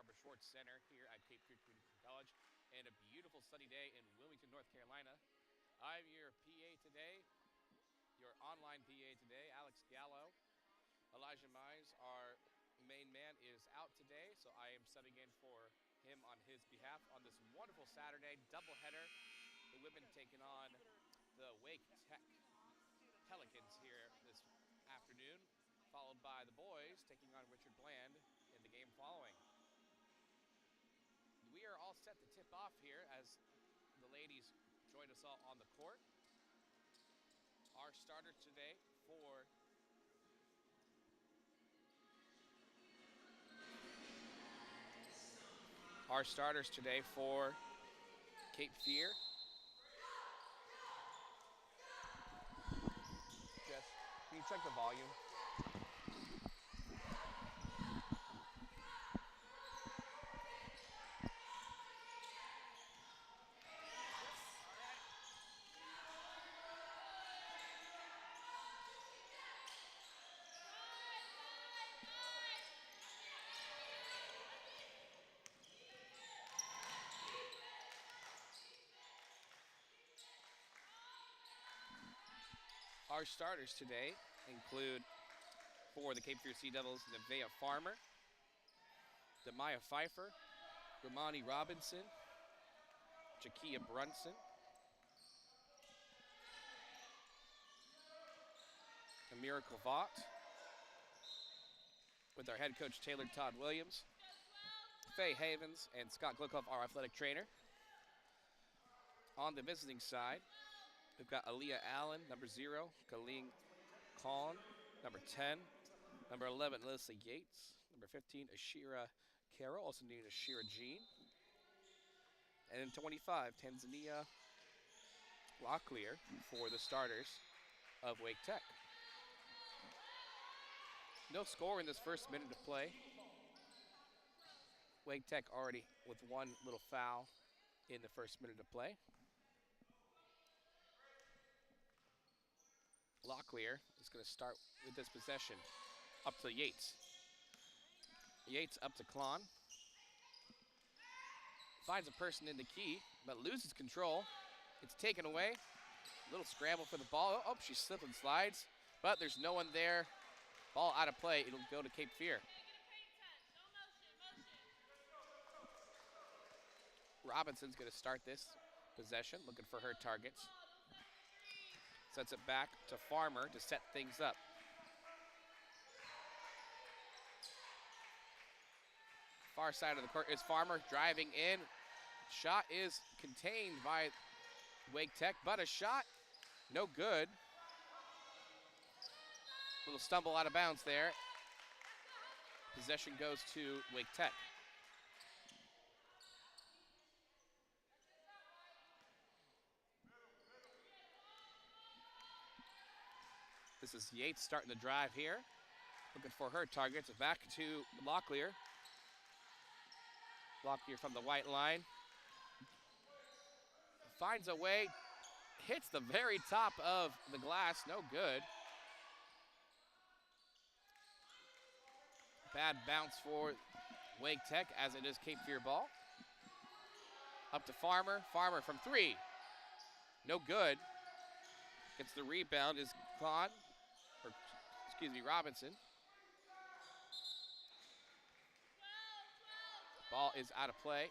Barbara Schwartz Center here at Cape Fear Community College, and a beautiful sunny day in Wilmington, North Carolina. I'm your PA today, your online PA today, Alex Gallo. Elijah Mize, our main man, is out today, so I am subbing in for him on his behalf on this wonderful Saturday doubleheader. The women taking on the Wake Tech Pelicans here this afternoon, followed by the boys taking on Richard Bland in the game following. We are all set to tip off here as the ladies join us all on the court. Our starter today for Cape Fear. Jess, can you check the volume? Our starters today include for the Cape Fear Sea Devils, Nevaeh Farmer, Demaya Pfeiffer, Ramani Robinson, Jakia Brunson, Amira Kovat, with our head coach Taylor Todd Williams, Faye Havens, and Scott Glickoff, our athletic trainer. On the visiting side, we've got Aaliyah Allen, number 0, Colleen Kahn, number 10, number 11, Alyssa Yates, number 15, Ashira Carroll, also named Ashira Jean, and in 25, Tanzania Locklear for the starters of Wake Tech. No score in this first minute of play. Wake Tech already with one little foul in the first minute of play. Locklear is going to start with this possession. Up to Yates. Yates up to Klon. Finds a person in the key, but loses control. It's taken away. Little scramble for the ball. Oh, she slips and slides, but there's no one there. Ball out of play. It'll go to Cape Fear. Robinson's going to start this possession, looking for her targets. Sets it back to Farmer to set things up. Far side of the court is Farmer driving in. Shot is contained by Wake Tech, but a shot, no good. Little stumble out of bounds there. Possession goes to Wake Tech. This is Yates starting the drive here. Looking for her targets. Back to Locklear. Locklear from the white line. Finds a way. Hits the very top of the glass. No good. Bad bounce for Wake Tech as it is Cape Fear ball. Up to Farmer. Farmer from 3. No good. Gets the rebound is Robinson. Ball is out of play.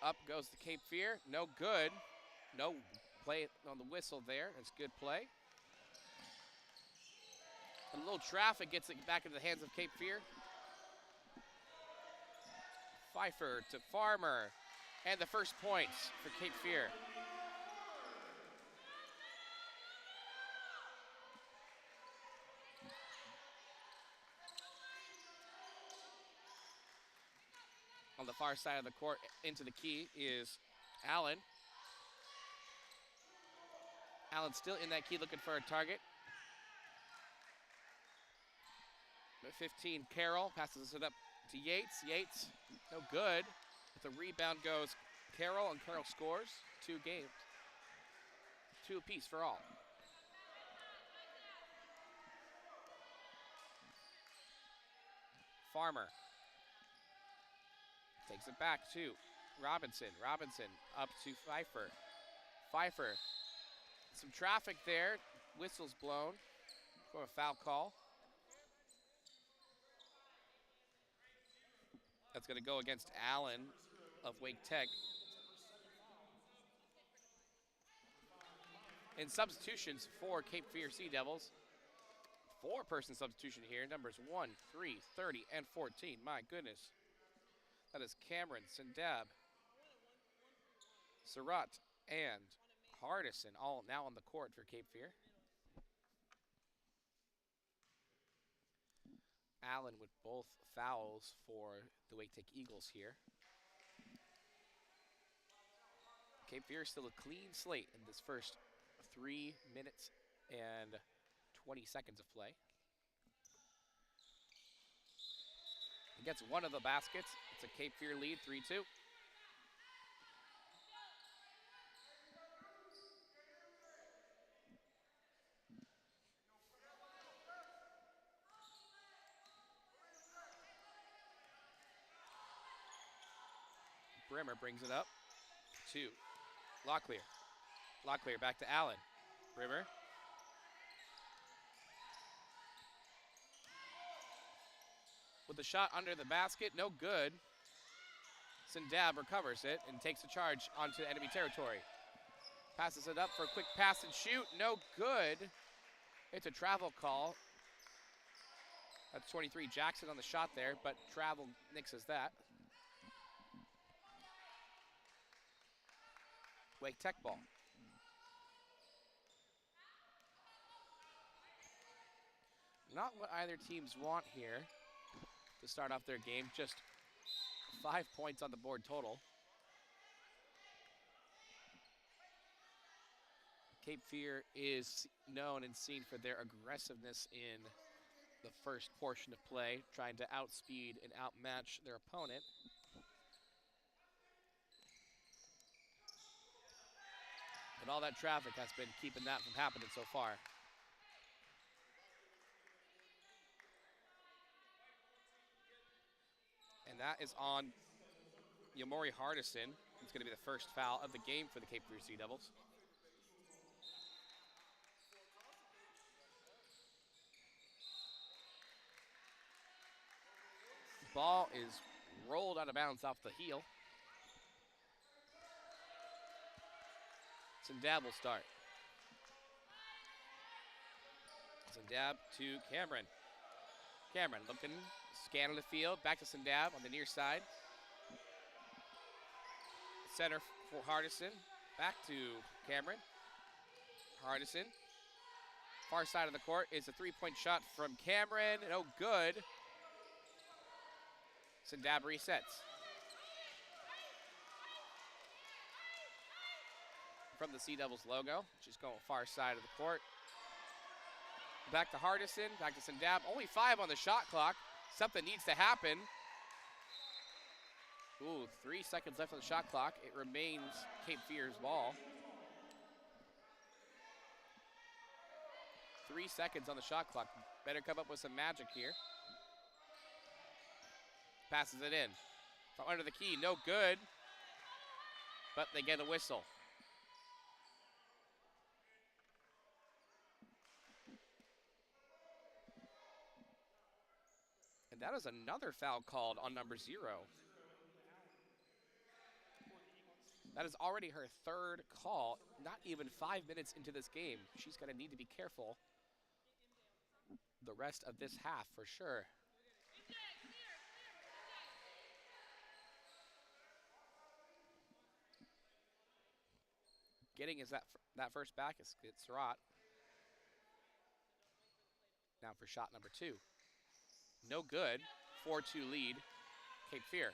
Up goes the Cape Fear. No good. No play on the whistle there. That's good play. A little traffic gets it back into the hands of Cape Fear. Pfeiffer to Farmer. And the first points for Cape Fear. On the far side of the court, into the key is Allen. Allen still in that key looking for a target. 15, Carroll passes it up to Yates. Yates, no good. The rebound goes Carroll, and Carroll scores 2 games. 2 apiece for all. Farmer takes it back to Robinson. Robinson up to Pfeiffer. Pfeiffer, some traffic there. Whistle's blown for a foul call. That's going to go against Allen of Wake Tech. And substitutions for Cape Fear Sea Devils. 4-person substitution here. Numbers 1, 3, 30, and 14. My goodness. That is Cameron, Sindab, Surratt, and Hardison all now on the court for Cape Fear. Allen with both fouls for the Wake Tech Eagles here. Cape Fear still a clean slate in this first 3 minutes and 20 seconds of play. He gets one of the baskets. It's a Cape Fear lead, 3-2. Brimmer brings it up. 2. Locklear. Locklear back to Allen. Brimmer. With the shot under the basket, no good. Sindab recovers it and takes a charge onto enemy territory. Passes it up for a quick pass and shoot, no good. It's a travel call. That's 23 Jackson on the shot there, but travel nixes that. Wake Tech ball. Not what either teams want here to start off their game. Just 5 points on the board total. Cape Fear is known and seen for their aggressiveness in the first portion of play, trying to outspeed and outmatch their opponent. And all that traffic has been keeping that from happening so far. And that is on Yamori Hardison. It's going to be the first foul of the game for the Cape Fear Sea Devils. Ball is rolled out of bounds off the heel. Sindab will start. Sindab to Cameron. Cameron looking, scanning the field, back to Sindab on the near side. Center for Hardison, back to Cameron. Hardison, far side of the court is a three-point shot from Cameron, no good. Sindab resets. From the Sea Devils logo, just going far side of the court. Back to Hardison, back to Sindab. Only 5 on the shot clock. Something needs to happen. Ooh, 3 seconds left on the shot clock. It remains Cape Fear's ball. 3 seconds on the shot clock. Better come up with some magic here. Passes it in. From under the key, no good. But they get a whistle. And that is another foul called on number 0. That is already her 3rd call, not even 5 minutes into this game. She's going to need to be careful the rest of this half for sure. Getting is that first back is Surratt. Now for shot number 2. No good. 4-2 lead, Cape Fear.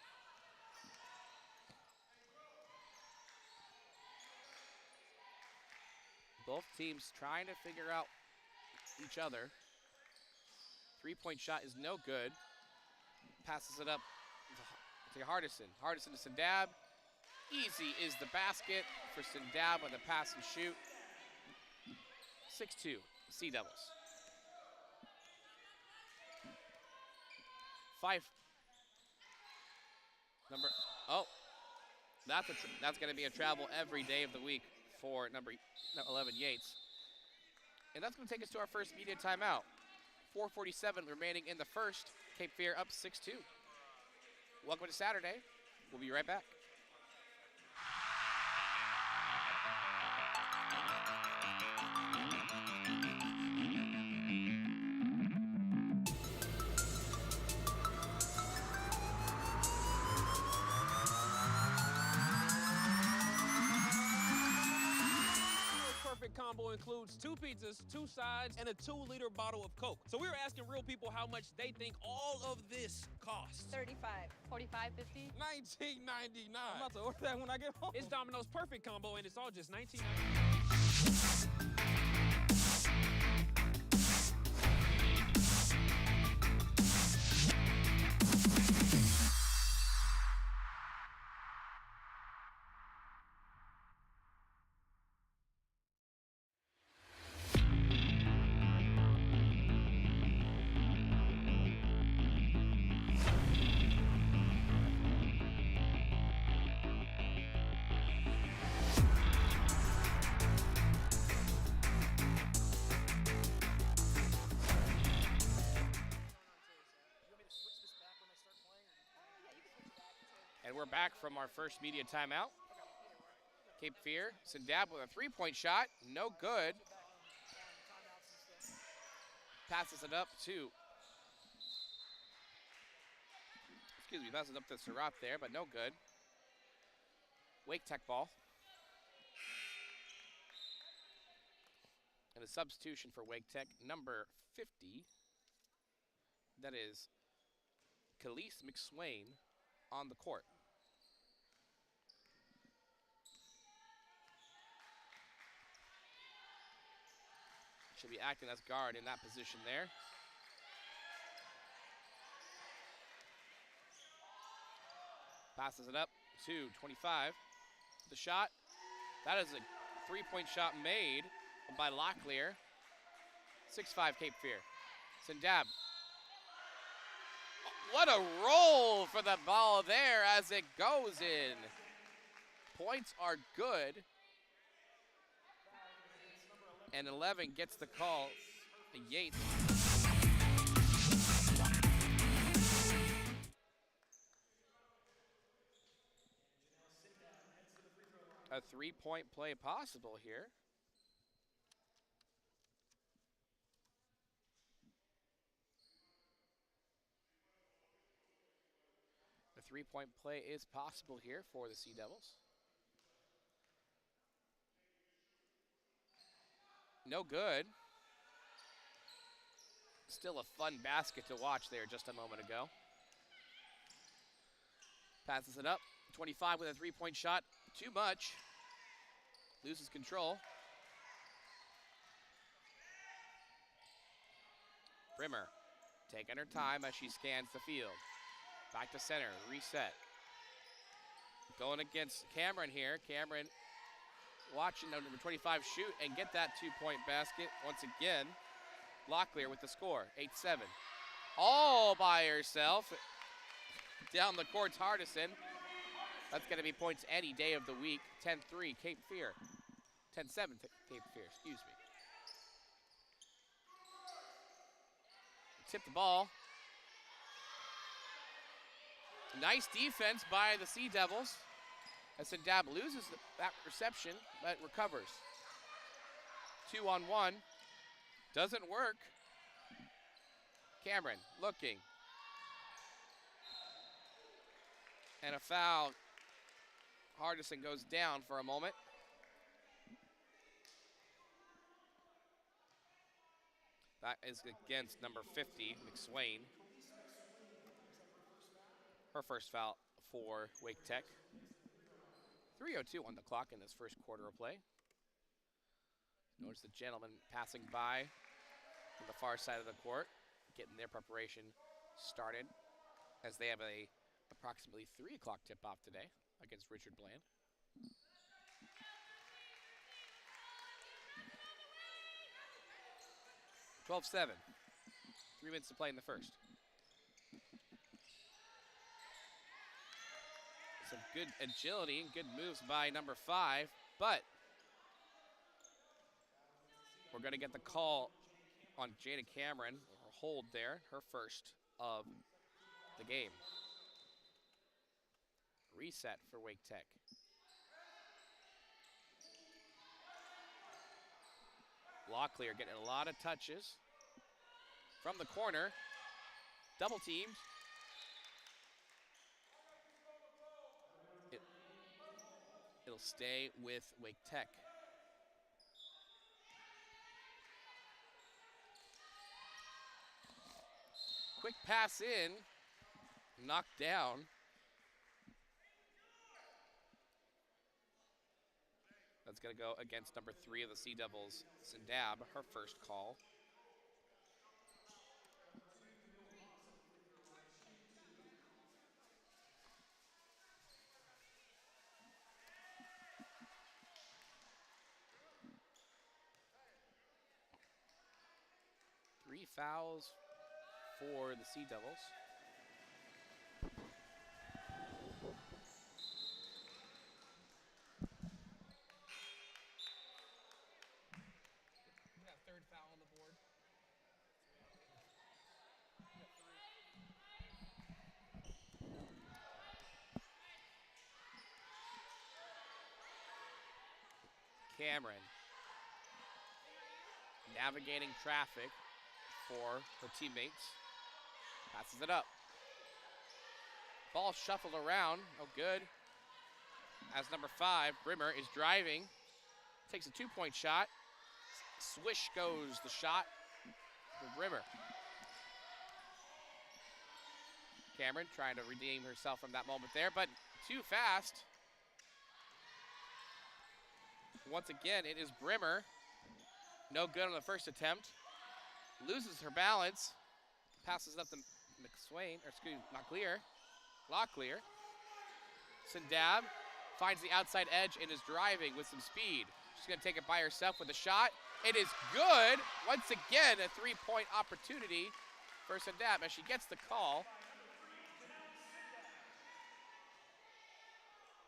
Both teams trying to figure out each other. 3-point shot is no good. Passes it up to Hardison. Hardison to Sindab. Easy is the basket for Sindab with a pass and shoot. 6-2, Sea Devils. That's going to be a travel every day of the week for number 11 Yates. And that's going to take us to our first media timeout. 4:47 remaining in the first. Cape Fear up 6-2. Welcome to Saturday. We'll be right back. Combo includes 2 pizzas, 2 sides, and a 2-liter bottle of Coke. So we were asking real people how much they think all of this costs. 35, 45, 50. $19.99. I'm about to order that when I get home. It's Domino's Perfect Combo, and it's all just $19.99. And we're back from our first media timeout. Cape Fear, Sindab with a 3-point shot, no good. Passes it up to, passes it up to Surratt there, but no good. Wake Tech ball. And a substitution for Wake Tech, number 50. That is Khalees McSwain on the court. Should be acting as guard in that position there. Passes it up to 25. The shot. That is a 3-point shot made by Locklear. 6-5 Cape Fear. Sindab. What a roll for the ball there as it goes in. Points are good. And 11 gets the call. Yates. A 3-point play possible here. A 3-point play is possible here for the Sea Devils. No good. Still a fun basket to watch there just a moment ago. Passes it up. 25 with a 3-point shot. Too much. Loses control. Brimmer taking her time as she scans the field. Back to center. Reset. Going against Cameron here. Cameron watching number 25 shoot and get that 2-point basket once again. Locklear with the score, 8-7. All by herself. Down the court's Hardison. That's going to be points any day of the week. 10-3 Cape Fear. 10-7 Cape Fear, excuse me. Tip the ball. Nice defense by the Sea Devils. As Sindab loses that reception, but recovers. 2-on-1. Doesn't work. Cameron looking. And a foul. Hardison goes down for a moment. That is against number 50, McSwain. Her first foul for Wake Tech. 3:02 on the clock in this first quarter of play. Notice the gentleman passing by on the far side of the court, getting their preparation started as they have a Approximately 3 o'clock tip-off today against Richard Bland. 12-7. 3 minutes to play in the first. Some good agility and good moves by number 5, but we're going to get the call on Jada Cameron, or hold there, her first of the game. Reset for Wake Tech. Locklear getting a lot of touches from the corner. Double teamed. It'll stay with Wake Tech. Quick pass in, knocked down. That's going to go against number 3 of the Sea Devils, Sindab, her first call. Three fouls for the Sea Devils. Third foul on the board. Cameron navigating traffic for her teammates. Passes it up. Ball shuffled around. Oh, good. As number 5, Brimmer, is driving. Takes a 2-point shot. Swish goes the shot for Brimmer. Cameron trying to redeem herself from that moment there, but too fast. Once again, it is Brimmer. No good on the first attempt. Loses her balance. Passes it up to McSwain, or excuse me, Locklear. Sindab finds the outside edge and is driving with some speed. She's going to take it by herself with a shot. It is good. Once again, a 3-point opportunity for Sindab as she gets the call.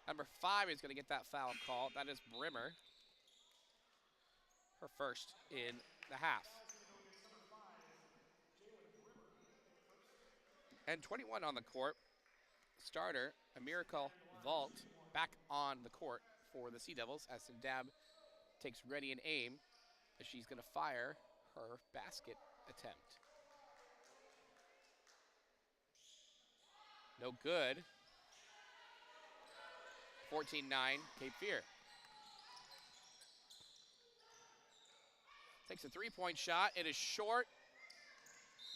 Number 5 is going to get that foul call. That is Brimmer. Her first in the half. And 21 on the court. Starter, Miracle Vault, back on the court for the Sea Devils as Sindab takes ready and aim as she's going to fire her basket attempt. No good. 14-9, Cape Fear. Takes a 3-point shot. It is short.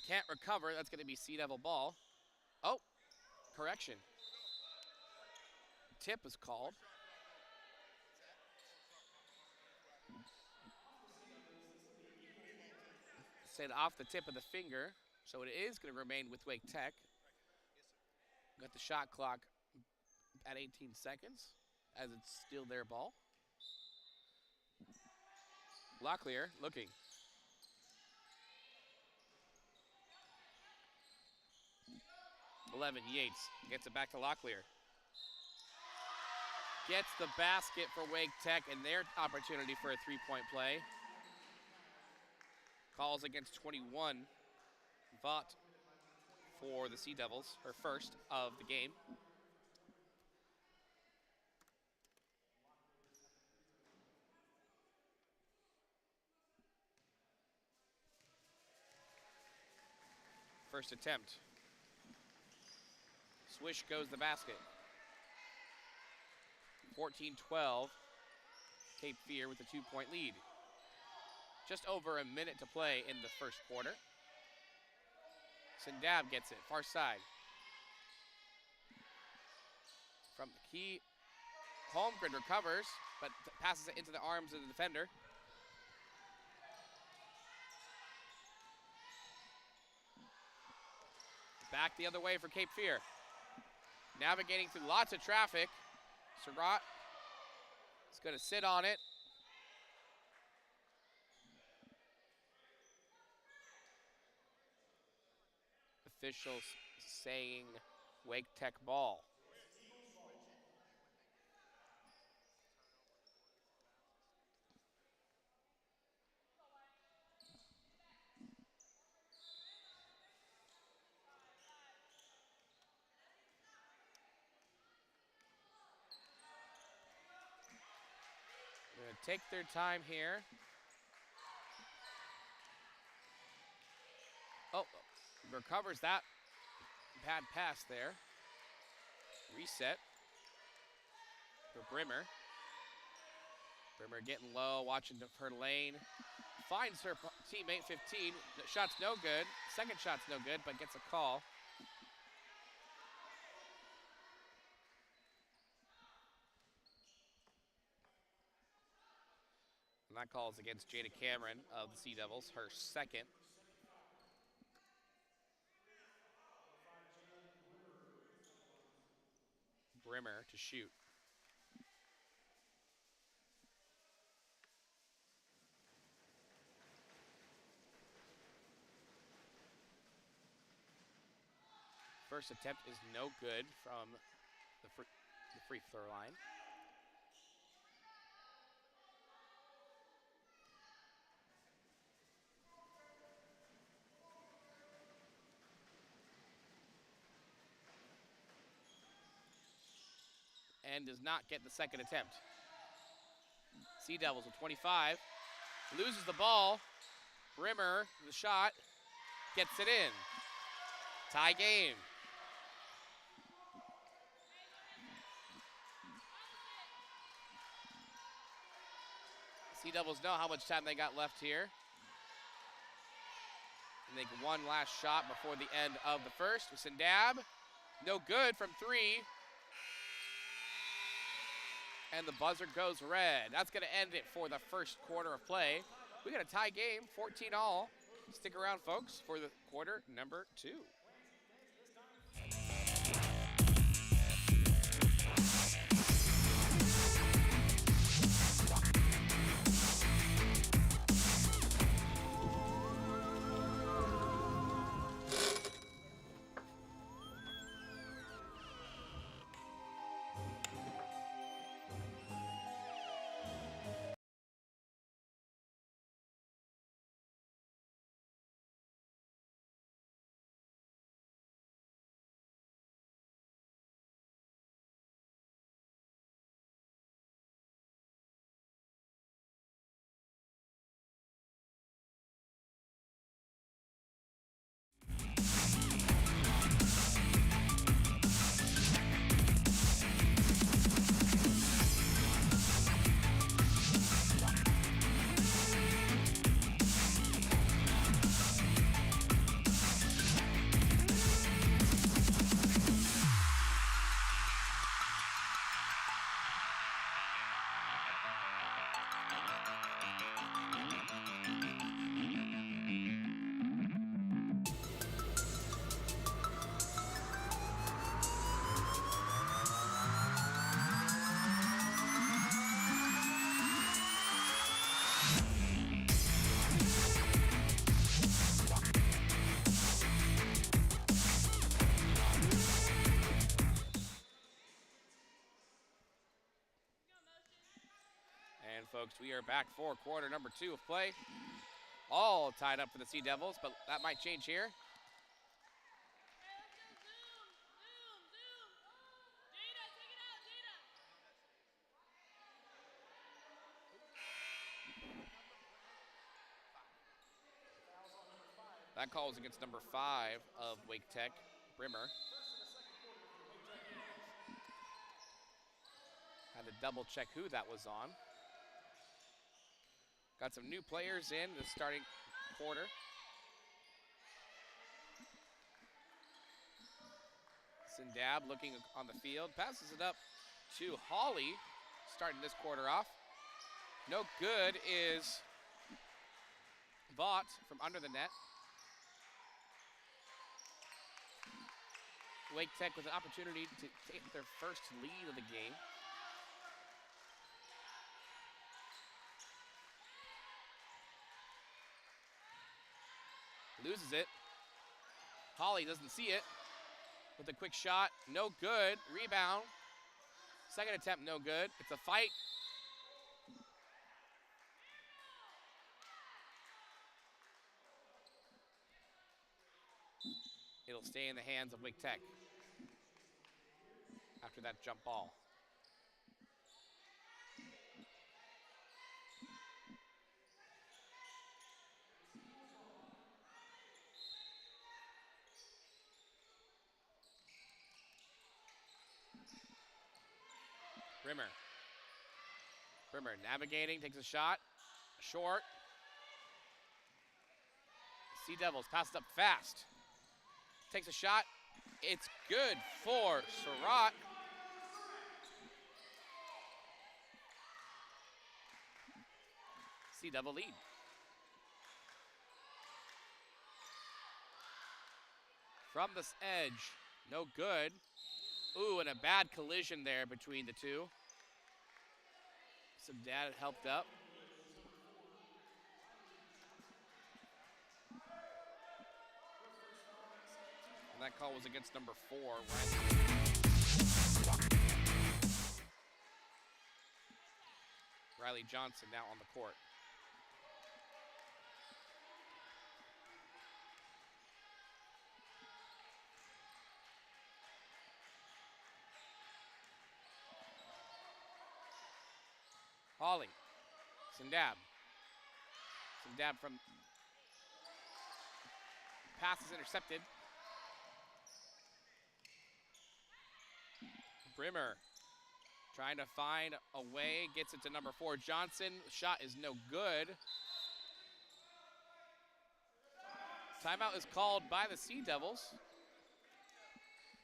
Can't recover. That's going to be Sea Devil ball. Oh, correction. Tip is called. Said off the tip of the finger, so it is going to remain with Wake Tech. Got the shot clock at 18 seconds as it's still their ball. Locklear looking. Yates gets it back to Locklear. Gets the basket for Wake Tech and their opportunity for a 3-point play. Calls against 21. Vaught for the Sea Devils, her first of the game. First attempt. Swish goes the basket. 14-12. Cape Fear with a 2-point lead. Just over a minute to play in the first quarter. Sindab gets it, far side. From the key, Holmgren recovers, but passes it into the arms of the defender. Back the other way for Cape Fear. navigating through lots of traffic. Surratt is going to sit on it. Officials saying Wake Tech ball. They're going to take their time here. Oh, recovers that bad pass there. Reset for Brimmer. Brimmer getting low, watching her lane. Finds her teammate 15. The shot's no good. Second shot's no good, but gets a call. And that call is against Jada Cameron of the Sea Devils, her second. Brimmer to shoot. First attempt is no good from the free throw line. And does not get the second attempt. Sea Devils with 25. Loses the ball. Brimmer, the shot, gets it in. Tie game. Sea Devils know how much time they got left here. And they get one last shot before the end of the first. Sindab, no good from three. And the buzzer goes red. That's going to end it for the first quarter of play. We got a tie game, 14-all. Stick around, folks, for the quarter number 2. Folks, we are back for quarter number 2 of play. All tied up for the Sea Devils, but that might change here. That call is against number 5 of Wake Tech, Brimmer. Had to double check who that was on. Got some new players in the starting quarter. Sindab looking on the field, passes it up to Hawley, starting this quarter off. No good is Vaught from under the net. Wake Tech with an opportunity to take their first lead of the game. Loses it. Holly doesn't see it. With a quick shot, no good. Rebound. Second attempt, no good. It's a fight. It'll stay in the hands of Wake Tech after that jump ball. Brimmer. Brimmer navigating, takes a shot. Short. Sea Devils passes up fast. Takes a shot. It's good for Surratt. Sea Devil lead. From this edge, no good. Ooh, and a bad collision there between the two. Some dad helped up. And that call was against number 4, Riley Johnson now on the court. Holly, Sindab. Sindab from pass is intercepted. Brimmer trying to find a way, gets it to number 4, Johnson. Shot is no good. Timeout is called by the Sea Devils.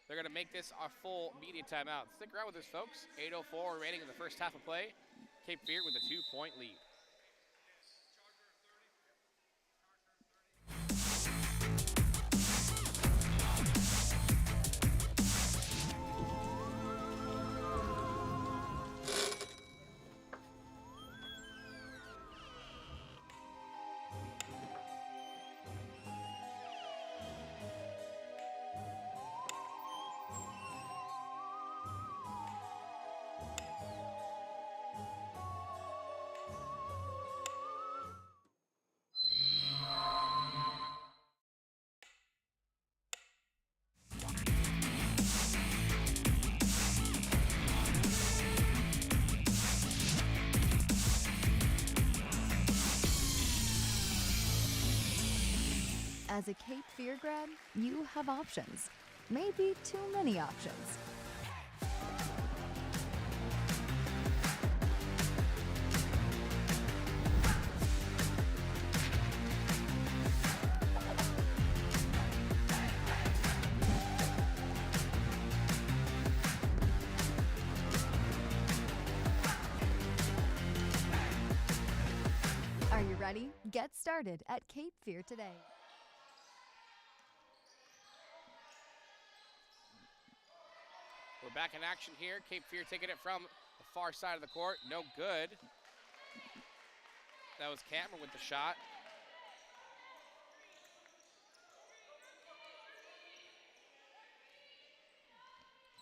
They're gonna make this a full media timeout. Stick around with us, folks. 8:04 remaining in the first half of play. Cape Fear with a 2-point lead. As a Cape Fear grad, you have options. Maybe too many options. Are you ready? Get started at Cape Fear today. We're back in action here. Cape Fear taking it from the far side of the court. No good. That was Cameron with the shot.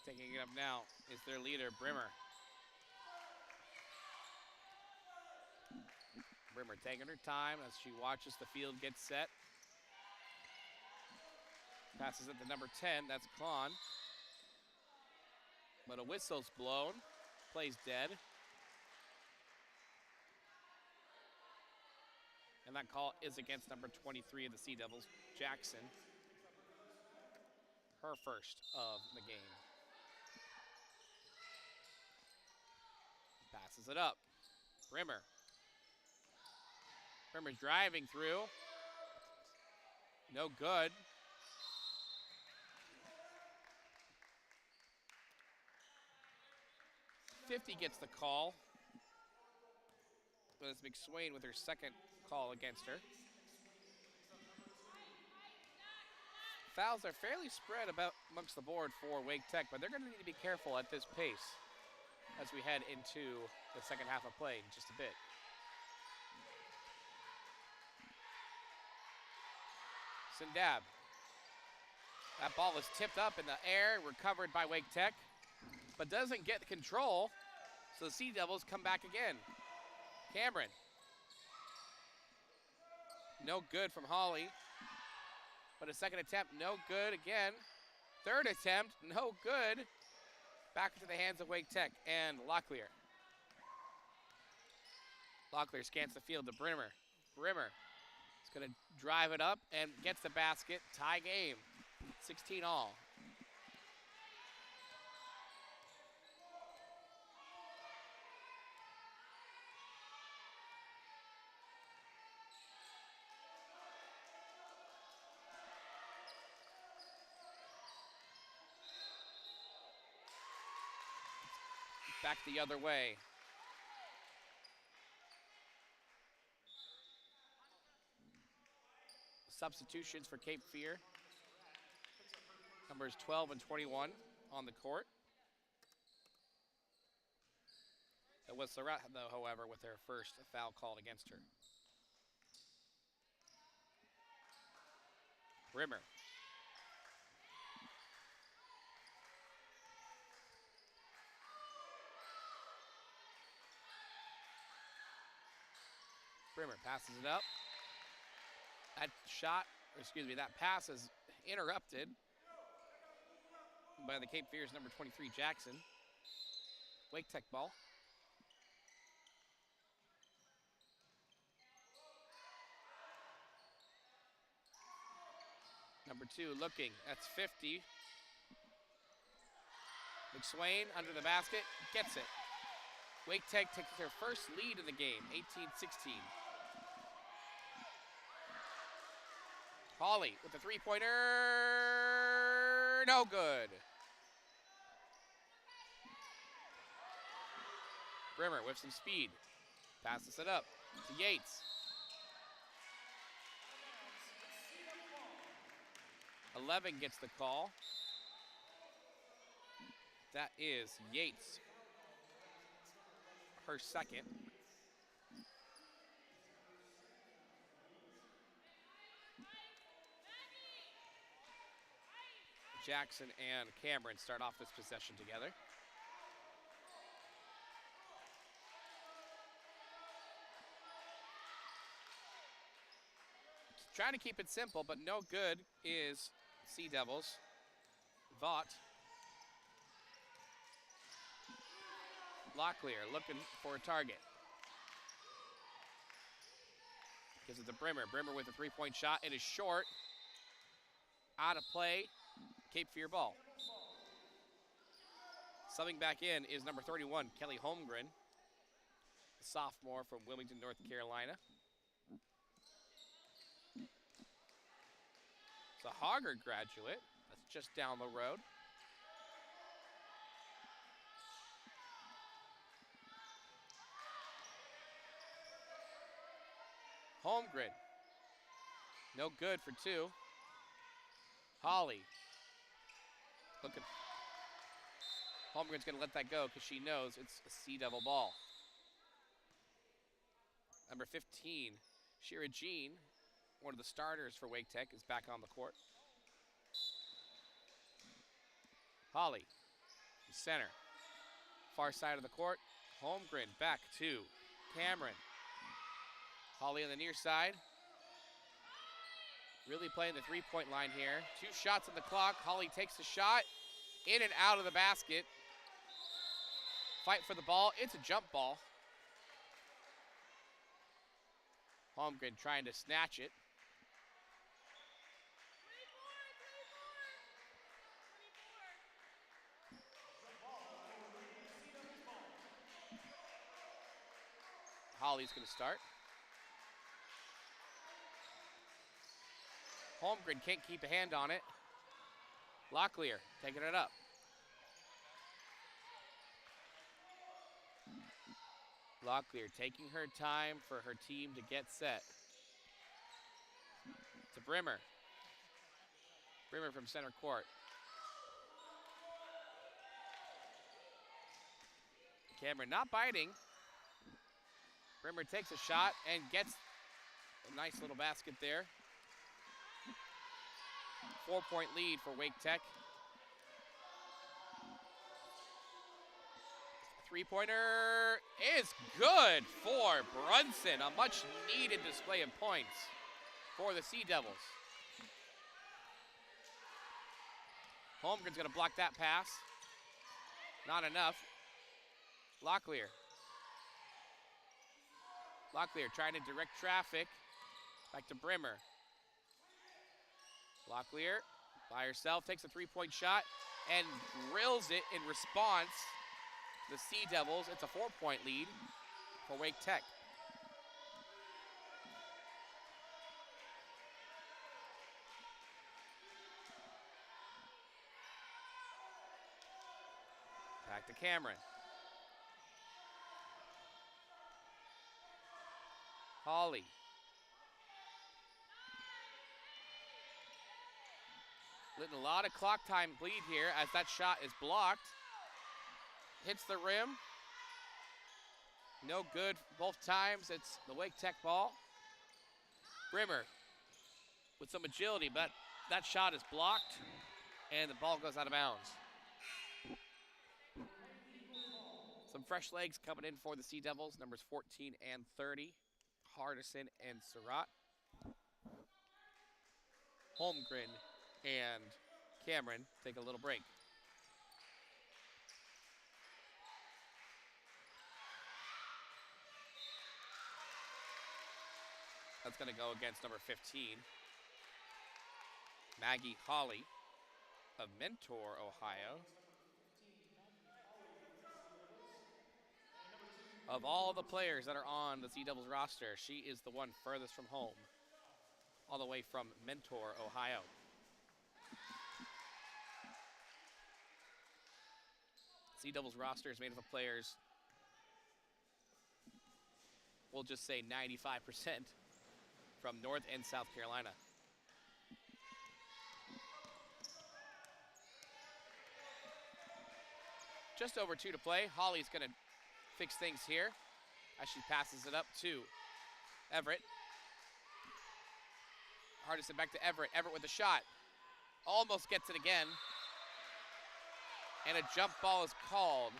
Taking it up now is their leader, Brimmer. Brimmer taking her time as she watches the field get set. Passes it to number 10, that's Klon. But a whistle's blown. Play's dead. And that call is against number 23 of the Sea Devils, Jackson. Her first of the game. Passes it up. Brimmer. Brimmer's driving through. No good. .50 gets the call, but it's McSwain with her second call against her. fouls are fairly spread about amongst the board for Wake Tech, but they're going to need to be careful at this pace as we head into the second half of play in just a bit. Sindab. That ball is tipped up in the air, recovered by Wake Tech, but doesn't get control, so the Sea Devils come back again. Cameron. No good from Holly, but a second attempt, no good again. Third attempt, no good. Back into the hands of Wake Tech and Locklear. Locklear scans the field to Brimmer. Brimmer is going to drive it up and gets the basket. Tie game, 16 all. Back the other way. Substitutions for Cape Fear. Numbers 12 and 21 on the court. It was Surratt, though, however, with their first foul called against her. Brimmer. Brimmer passes it up. That shot, or excuse me, that pass is interrupted by the Cape Fear's number 23, Jackson. Wake Tech ball. Number 2 looking, that's 50. McSwain under the basket, gets it. Wake Tech takes their first lead in the game, 18-16. Hawley with the three-pointer, no good. Brimmer with some speed, passes it up to Yates. 11 gets the call. That is Yates, her second. Jackson and Cameron start off this possession together. Trying to keep it simple, but no good is Sea Devils. Vaught. Locklear looking for a target. Gives it to Brimmer. Brimmer with a three-point shot. It is short. Out of play. Cape Fear ball. Subbing back in is number 31, Kelly Holmgren, a sophomore from Wilmington, North Carolina. It's a Hoggard graduate. That's just down the road. Holmgren. No good for 2. Holly. Looking. Holmgren's going to let that go because she knows it's a Sea Devil ball. Number 15, Shira Jean, one of the starters for Wake Tech, is back on the court. Holly, center. Far side of the court. Holmgren back to Cameron. Holly on the near side. Really playing the three-point line here. 2 shots on the clock. Holly takes the shot. In and out of the basket. Fight for the ball. It's a jump ball. Holmgren trying to snatch it. Holly's going to start. Holmgren can't keep a hand on it. Locklear taking it up. Locklear taking her time for her team to get set. To Brimmer. Brimmer from center court. Cameron not biting. Brimmer takes a shot and gets a nice little basket there. 4-point lead for Wake Tech. Three-pointer is good for Brunson. A much-needed display of points for the Sea Devils. Holmgren's going to block that pass. Not enough. Locklear. Locklear trying to direct traffic. Back to Brimmer. Locklear by herself takes a three-point shot and drills it in response. The Sea Devils, it's a 4-point lead for Wake Tech. Back to Cameron. Hawley. Letting a lot of clock time bleed here as that shot is blocked. Hits the rim. No good both times. It's the Wake Tech ball. Brimmer with some agility, but that shot is blocked and the ball goes out of bounds. Some fresh legs coming in for the Sea Devils, numbers 14 and 30. Hardison and Surratt. Holmgren and Cameron take a little break. That's going to go against number 15, Maggie Hawley of Mentor, Ohio. Of all the players that are on the Sea Devils roster, she is the one furthest from home, all the way from Mentor, Ohio. Sea Devils roster is made up of players, we'll just say 95% from North and South Carolina. Just over 2 to play. Hawley's going to fix things here as she passes it up to Everett. Hardison back to Everett. Everett with a shot. Almost gets it again. And a jump ball is called.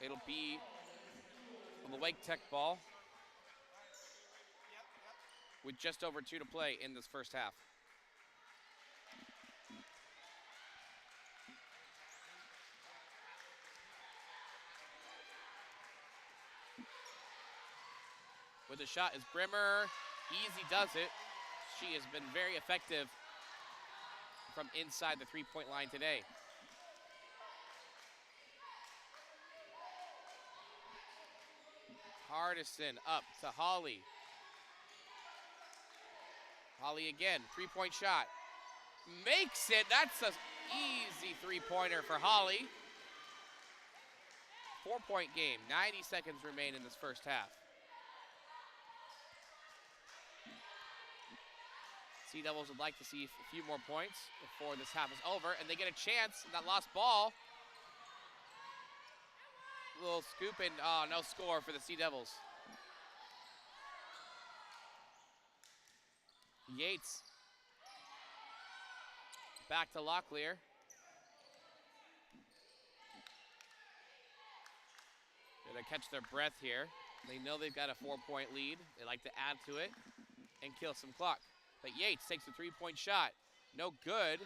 It'll be on the Wake Tech ball with just over 2 to play in this first half. With the shot is Brimmer. Easy does it. She has been very effective from inside the three-point line today. Hardison up to Hawley. Hawley again, three-point shot. Makes it, that's an easy three-pointer for Hawley. 4-point game, 90 seconds remain in this first half. Sea Devils would like to see a few more points before this half is over, and they get a chance in that lost ball. Little scoop and no score for the Sea Devils. Yates. Back to Locklear. Gonna catch their breath here. They know they've got a 4-point lead. They like to add to it and kill some clock. But Yates takes a three-point shot. No good.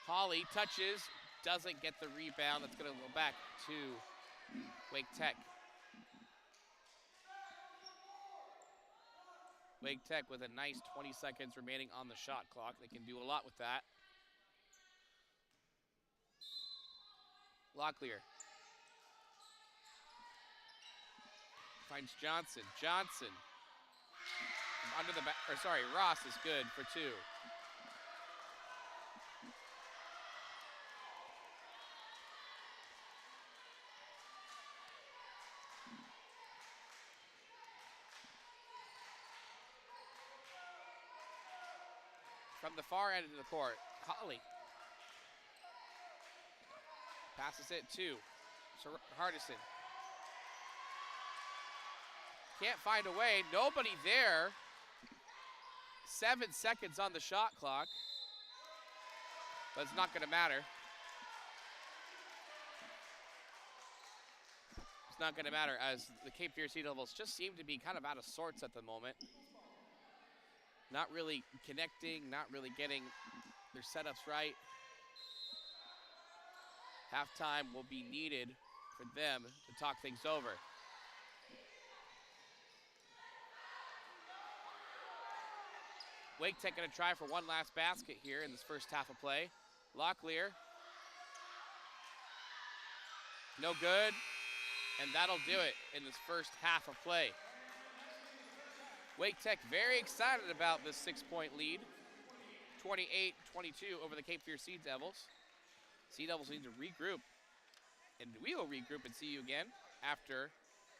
Hawley touches, doesn't get the rebound. That's gonna go back to Wake Tech. Wake Tech with a nice 20 seconds remaining on the shot clock. They can do a lot with that. Locklear. Finds Johnson. Johnson under the or sorry, Ross is good for 2. From the far end of the court, Holly passes it to Hardison. Can't find a way. Nobody there. 7 seconds on the shot clock. But it's not going to matter. It's not going to matter as the Cape Fear Sea Devils just seem to be kind of out of sorts at the moment. Not really connecting, not really getting their setups right. Halftime will be needed for them to talk things over. Wake taking a try for one last basket here in this first half of play. Locklear. No good. And that'll do it in this first half of play. Wake Tech very excited about this 6-point lead. 28-22 over the Cape Fear Sea Devils. Sea Devils need to regroup. And we will regroup and see you again after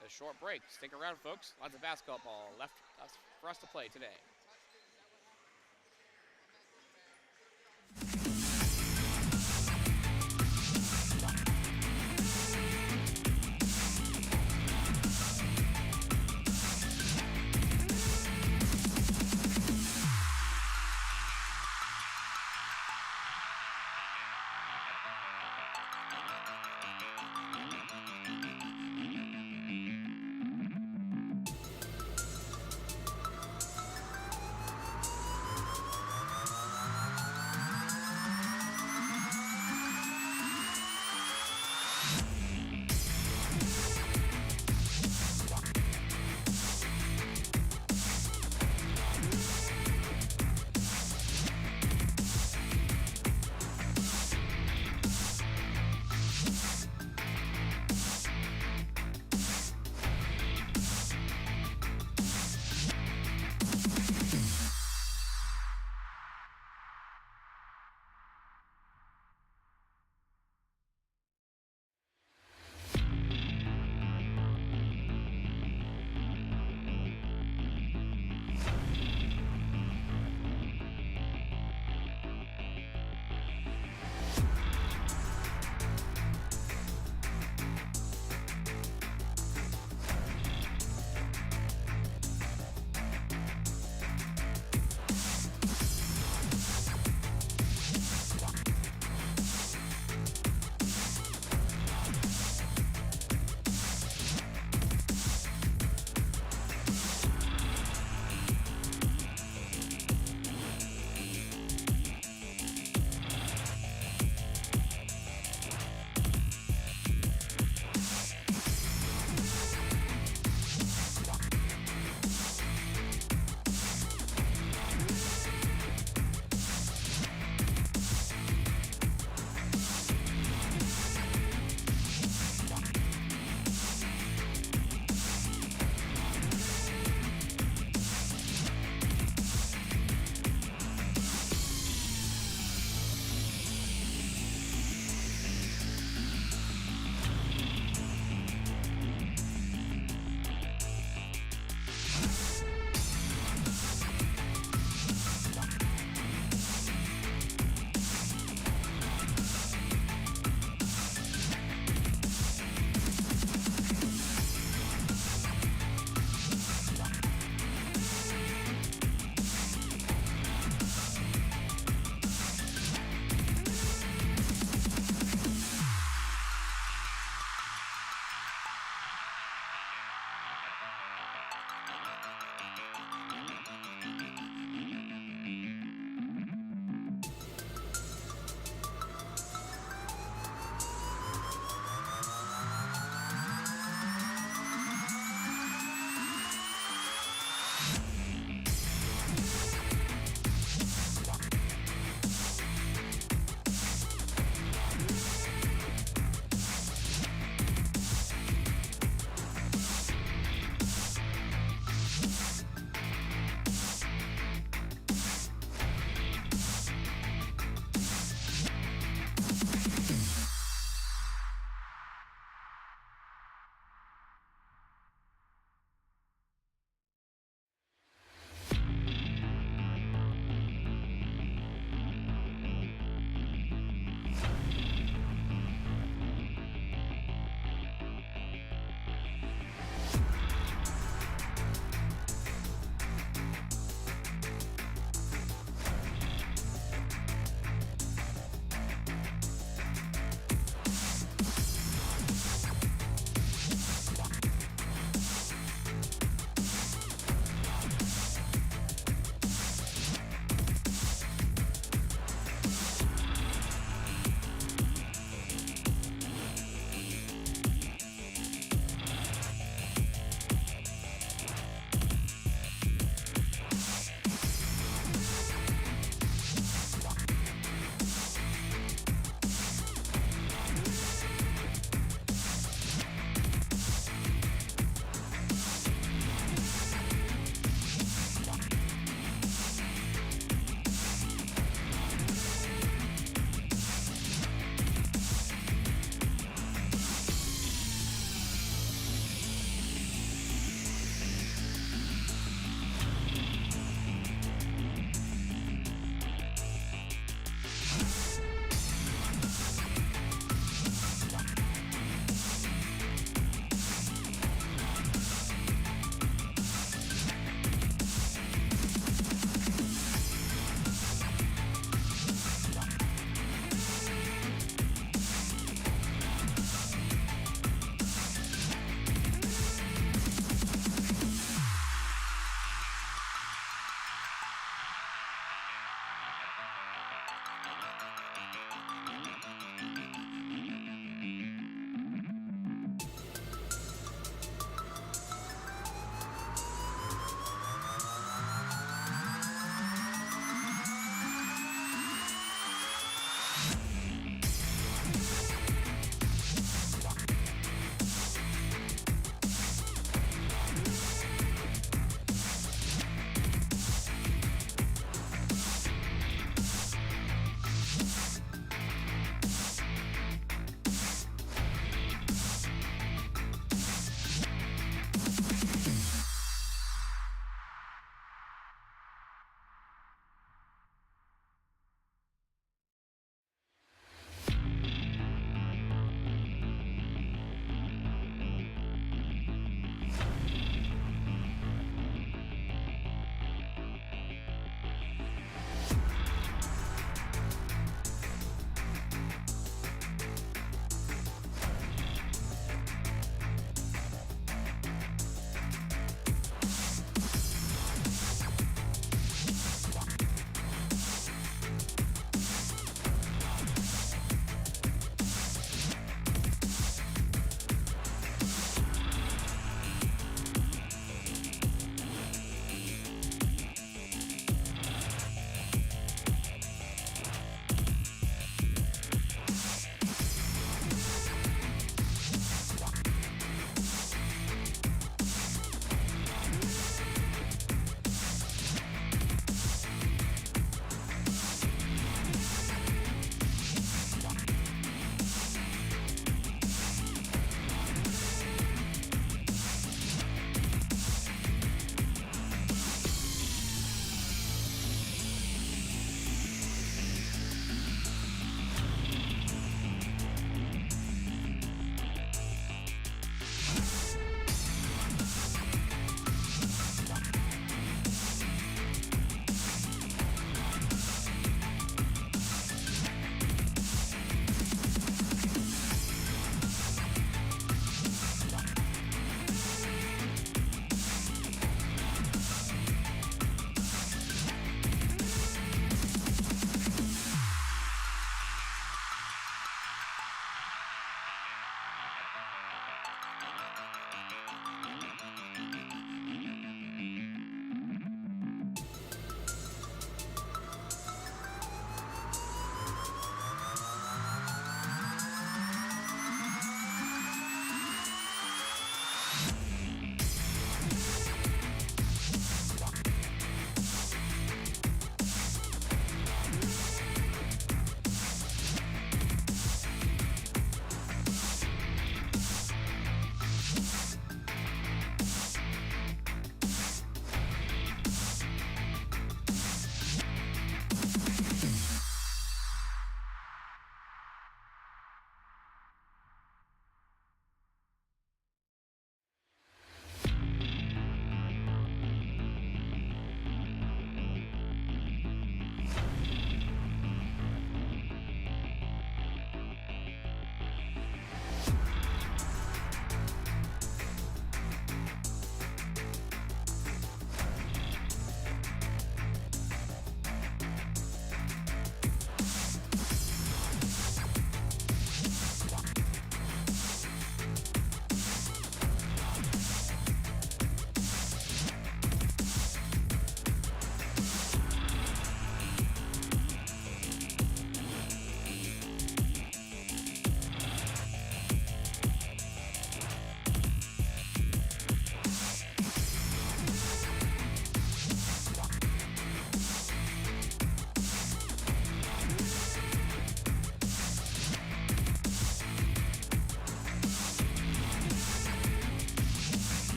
a short break. Stick around, folks. Lots of basketball left for us to play today.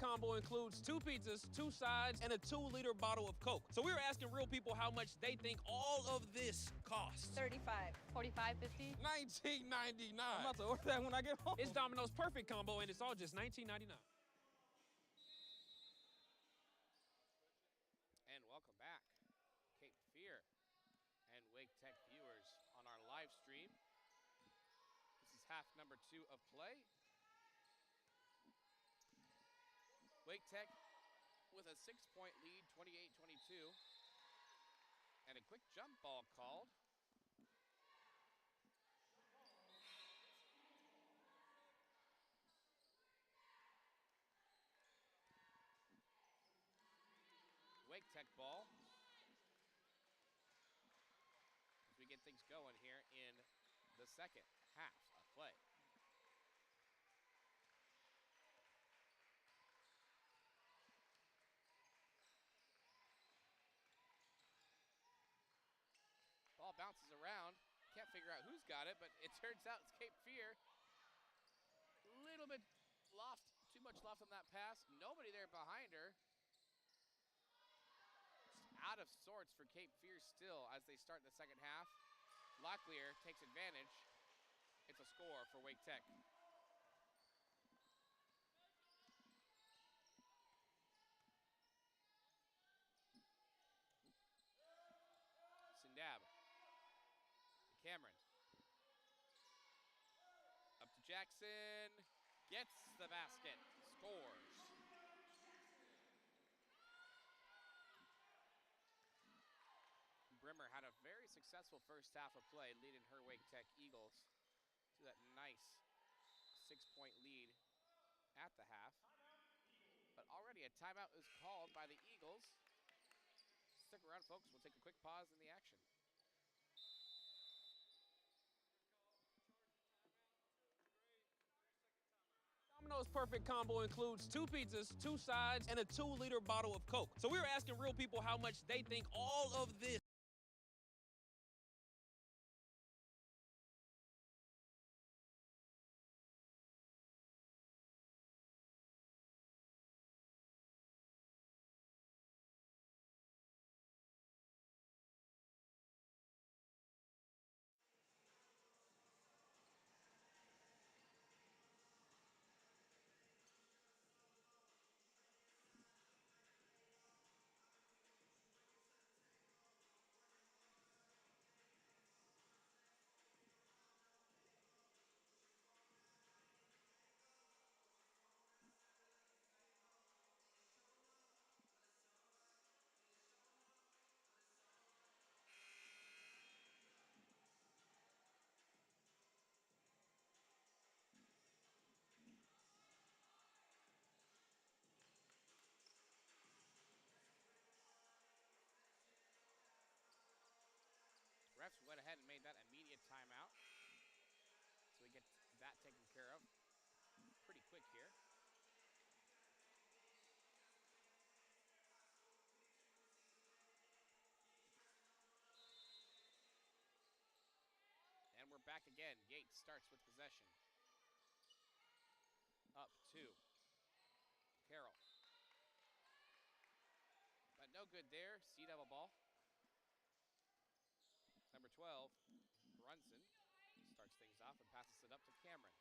combo includes 2 pizzas, 2 sides, and a 2-liter bottle of Coke. So we were asking real people how much they think all of this costs. 35. 45, 50. $19.99. I'm about to order that when I get home. It's Domino's Perfect Combo, and it's all just $19.99. And welcome back, Cape Fear and Wake Tech viewers on our live stream. This is half number 2 of play. Wake Tech with a 6-point lead, 28-22. And a quick jump ball called. Wake Tech ball. As we get things going here in the second half of play. Ball bounces around. Can't figure out who's got it, but it turns out it's Cape Fear. Little bit loft, too much loft on that pass. Nobody there behind her. Out of sorts for Cape Fear still as they start the second half. Locklear takes advantage. It's a score for Wake Tech. Sindab. Cameron. Up to Jackson. Gets the basket. Scores. Brimmer had a very successful first half of play, leading her Wake Tech Eagles to that nice 6-point lead at the half. But already a timeout is called by the Eagles. Stick around, folks. We'll take a quick pause in the action. Domino's Perfect Combo includes 2 pizzas, 2 sides, and a 2-liter bottle of Coke. So we were asking real people how much they think all of this. Refs went ahead and made that immediate timeout. So we get that taken care of pretty quick here. And we're back again. Yates starts with possession. Up to Carroll. But no good there. Sea Devil ball. Number 12, Brunson, starts things off and passes it up to Cameron.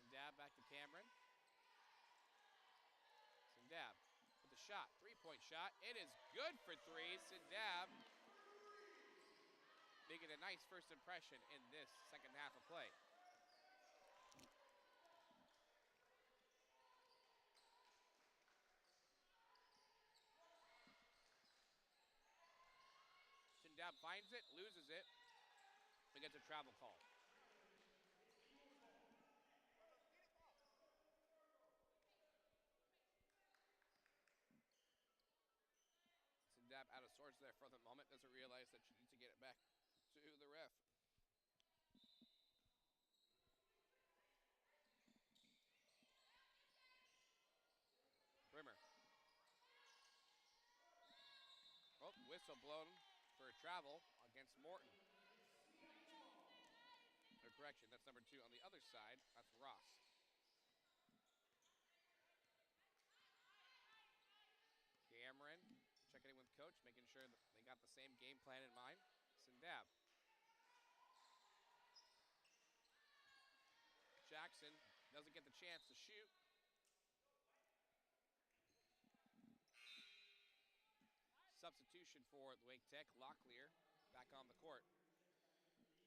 Sindab back to Cameron. Sindab with the shot, 3-point shot. It is good for 3. Sindab making a nice first impression in this second half of play. Sindab finds it, loses it, and gets a travel call. Sindab out of sorts there for the moment, doesn't realize that she needs to get it back to the ref. Brimmer. Oh, whistle blown for a travel against Morton. They're correction. That's number 2 on the other side. That's Ross. Cameron checking in with coach, making sure that they got the same game plan in mind. Sindab. Jackson doesn't get the chance to shoot. Substitution for Wake Tech, Locklear back on the court.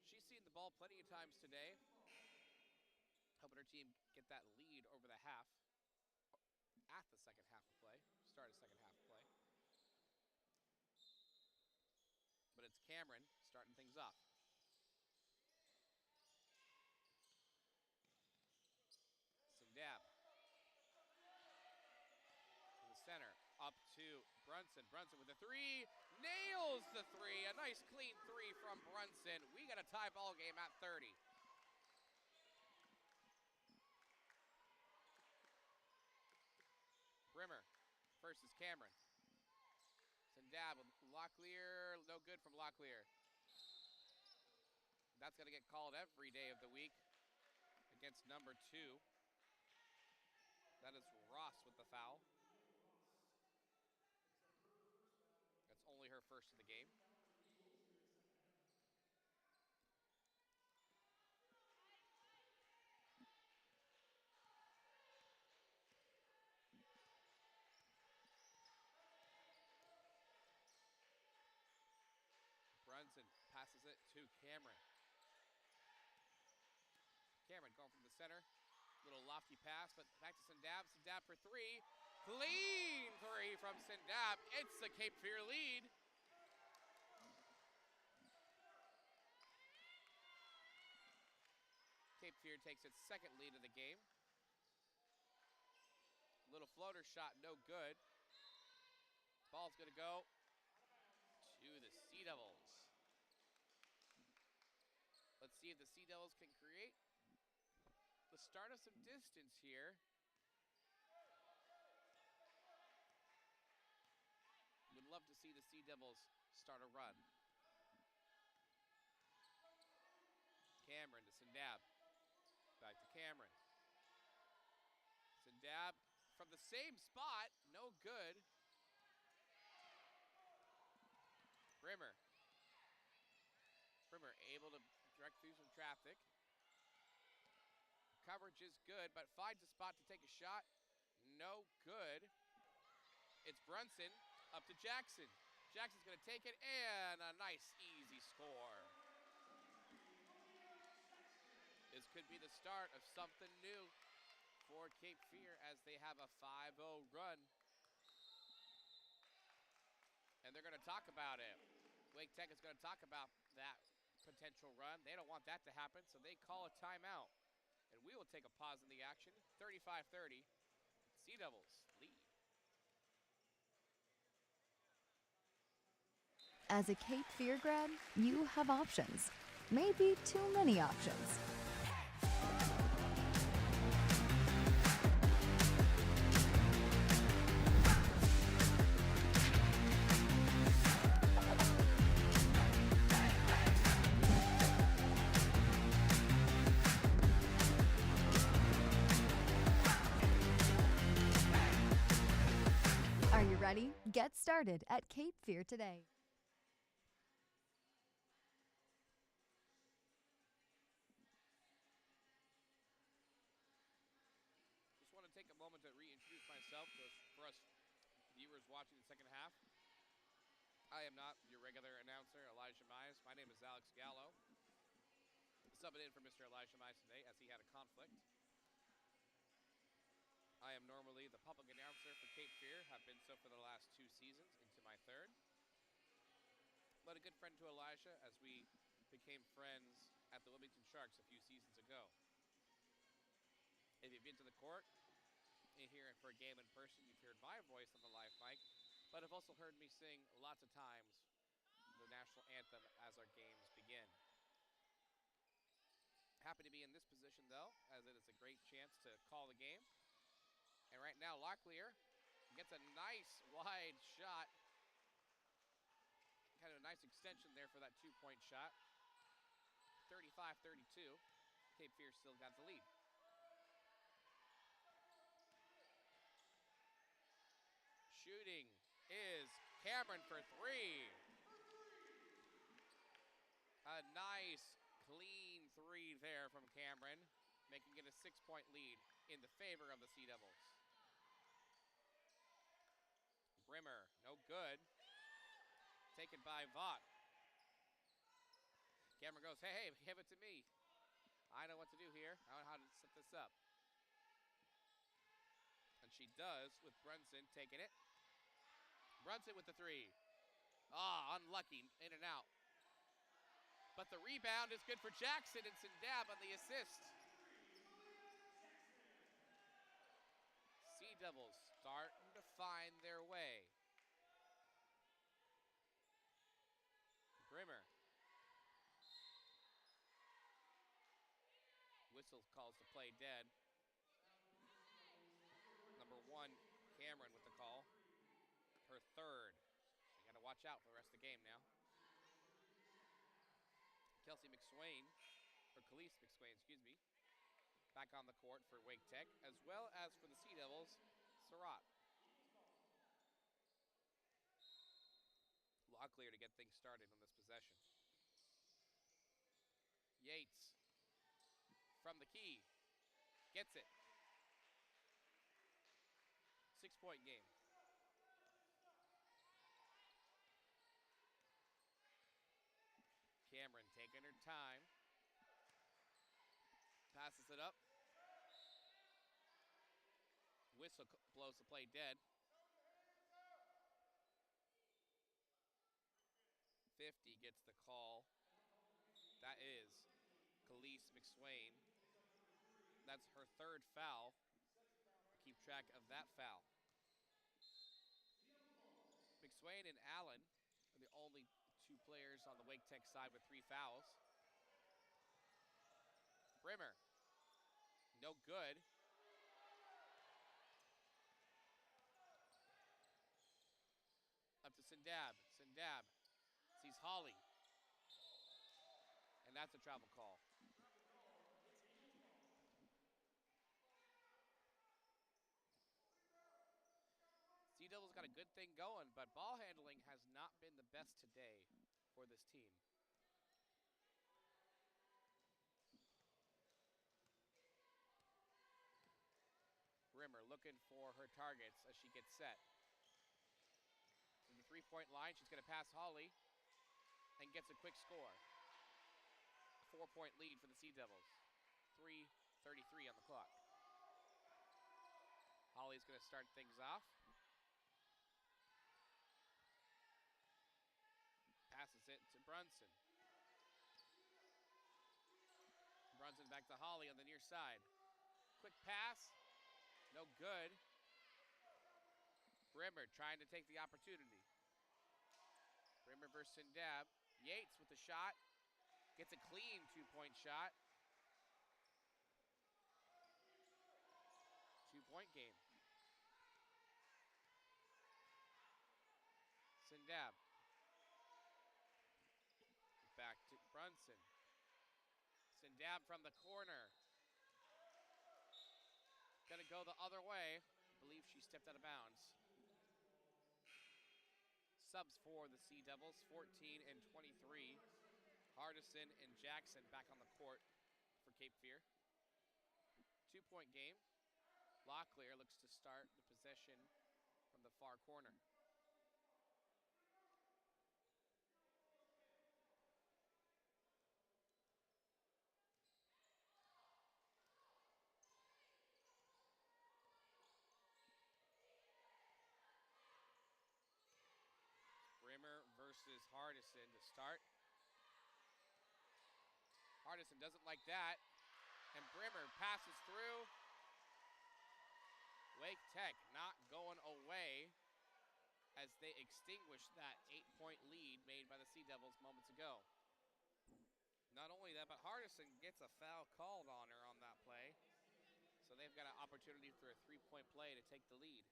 She's seen the ball plenty of times today, helping her team get that lead over the half, at the second half of play, start of second half of play. But it's Cameron starting things off. Sindab. To the center, up to Brunson. Brunson with a 3, nails the 3. A nice clean 3 from Brunson. We got a tie ball game at 30. Brimmer versus Cameron. Sindab with Locklear, no good from Locklear. That's gonna get called every day of the week against number 2. That is Ross with the foul. That's only her first of the game. Brunson passes it to Cameron. Cameron going from the center. Little lofty pass, but back to Sindab. Sindab for 3. Clean 3 from Sindab. It's the Cape Fear lead. Cape Fear takes its second lead of the game. Little floater shot, no good. Ball's gonna go to the Sea Devils. Let's see if the Sea Devils can create the start of some distance here. Would love to see the Sea Devils start a run. Cameron to Sindab. Back to Cameron. Sindab from the same spot, no good. Brimmer. Brimmer able to direct through some traffic. Coverage is good, but finds a spot to take a shot. No good. It's Brunson up to Jackson. Jackson's gonna take it, and a nice, easy score. This could be the start of something new for Cape Fear as they have a 5-0 run. And they're gonna talk about it. Wake Tech is gonna talk about that potential run. They don't want that to happen, so they call a timeout. And we will take a pause in the action. 35-30, Sea Devils lead. As a Cape Fear grad, you have options. Maybe too many options. Are you ready? Get started at Cape Fear today. Just want to take a moment to reintroduce myself for us viewers watching the second half. I am not your regular announcer, Elijah Mize. My name is Alex Gallo. Subbing in for Mr. Elijah Mize today as he had a conflict. I am normally the public announcer for Cape Fear, have been so for the last 2 seasons, into my 3rd. But a good friend to Elijah as we became friends at the Wilmington Sharks a few seasons ago. If you've been to the court, you hear it for a game in person, you've heard my voice on the live mic, but have also heard me sing lots of times the national anthem as our games begin. Happy to be in this position though, as it is a great chance to call the game. And right now, Locklear gets a nice wide shot. Kind of a nice extension there for that 2-point shot. 35-32. Cape Fear still got the lead. Shooting is Cameron for three. A nice, clean three there from Cameron, making it a 6-point lead in the favor of the Sea Devils. Brimmer, no good. Taken by Vaught. Cameron goes, hey, give it to me. I know what to do here. I know how to set this up. And she does with Brunson taking it. Brunson with the three. Unlucky, in and out. But the rebound is good for Jackson, and Sindab on the assist. Sea Devils starting to find their way. Brimmer. Whistle calls to play dead. Number 1, Cameron with the call. Her third. You gotta watch out for the rest of the game now. Kelsey McSwain, or Khalees McSwain, excuse me, back on the court for Wake Tech, as well as for the Sea Devils, Surratt. Locklear to get things started on this possession. Yates from the key, gets it. 6-point game. Cameron taking her time. Passes it up. Whistle blows the play dead. 50 gets the call. That is Khalees McSwain. That's her third foul. Keep track of that foul. McSwain and Allen are the only 2 players on the Wake Tech side with 3 fouls. Brimmer, no good. Up to Sindab. Sindab sees Holly. And that's a travel call. Sea Devils got a good thing going, but ball handling has not been the best today for this team. Brimmer looking for her targets as she gets set. To the 3-point line, she's gonna pass Holly and gets a quick score. 4-point lead for the Sea Devils. 3:33 on the clock. Holly's gonna start things off. Passes it to Brunson. Brunson back to Holly on the near side. Quick pass, no good. Brimmer trying to take the opportunity. Brimmer versus Sindab. Yates with the shot. Gets a clean 2-point shot. 2-point game. Sindab. Back to Brunson. Sindab from the corner. Gonna go the other way. I believe she stepped out of bounds. Subs for the Sea Devils, 14 and 23. Hardison and Jackson back on the court for Cape Fear. 2-point game. Locklear looks to start the possession from the far corner. Brimmer versus Hardison to start. Hardison doesn't like that, and Brimmer passes through. Wake Tech not going away as they extinguish that 8-point lead made by the Sea Devils moments ago. Not only that, but Hardison gets a foul called on her on that play, so they've got an opportunity for a 3-point play to take the lead.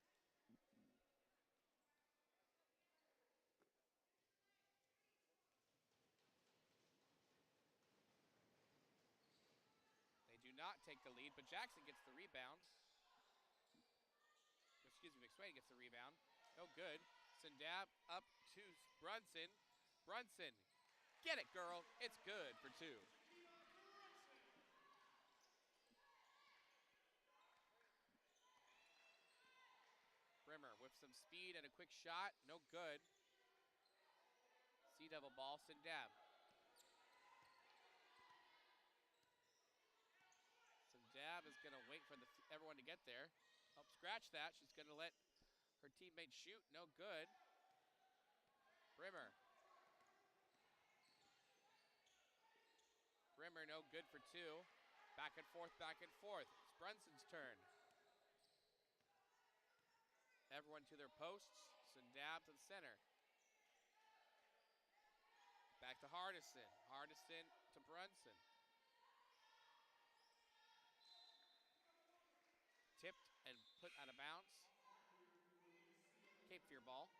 not take the lead, but Jackson gets the rebound. Excuse me, McSwain gets the rebound. No good. Sindab up to Brunson. Brunson, get it, girl. It's good for 2. Brimmer with some speed and a quick shot. No good. Sea Devil ball, Sindab. Sindab is going to wait for everyone to get there. Help scratch that. She's going to let her teammates shoot. No good. Brimmer. Brimmer, no good for 2. Back and forth, back and forth. It's Brunson's turn. Everyone to their posts. Sindab to the center. Back to Hardison. Hardison to Brunson. Tipped and put out of bounds. Cape Fear ball.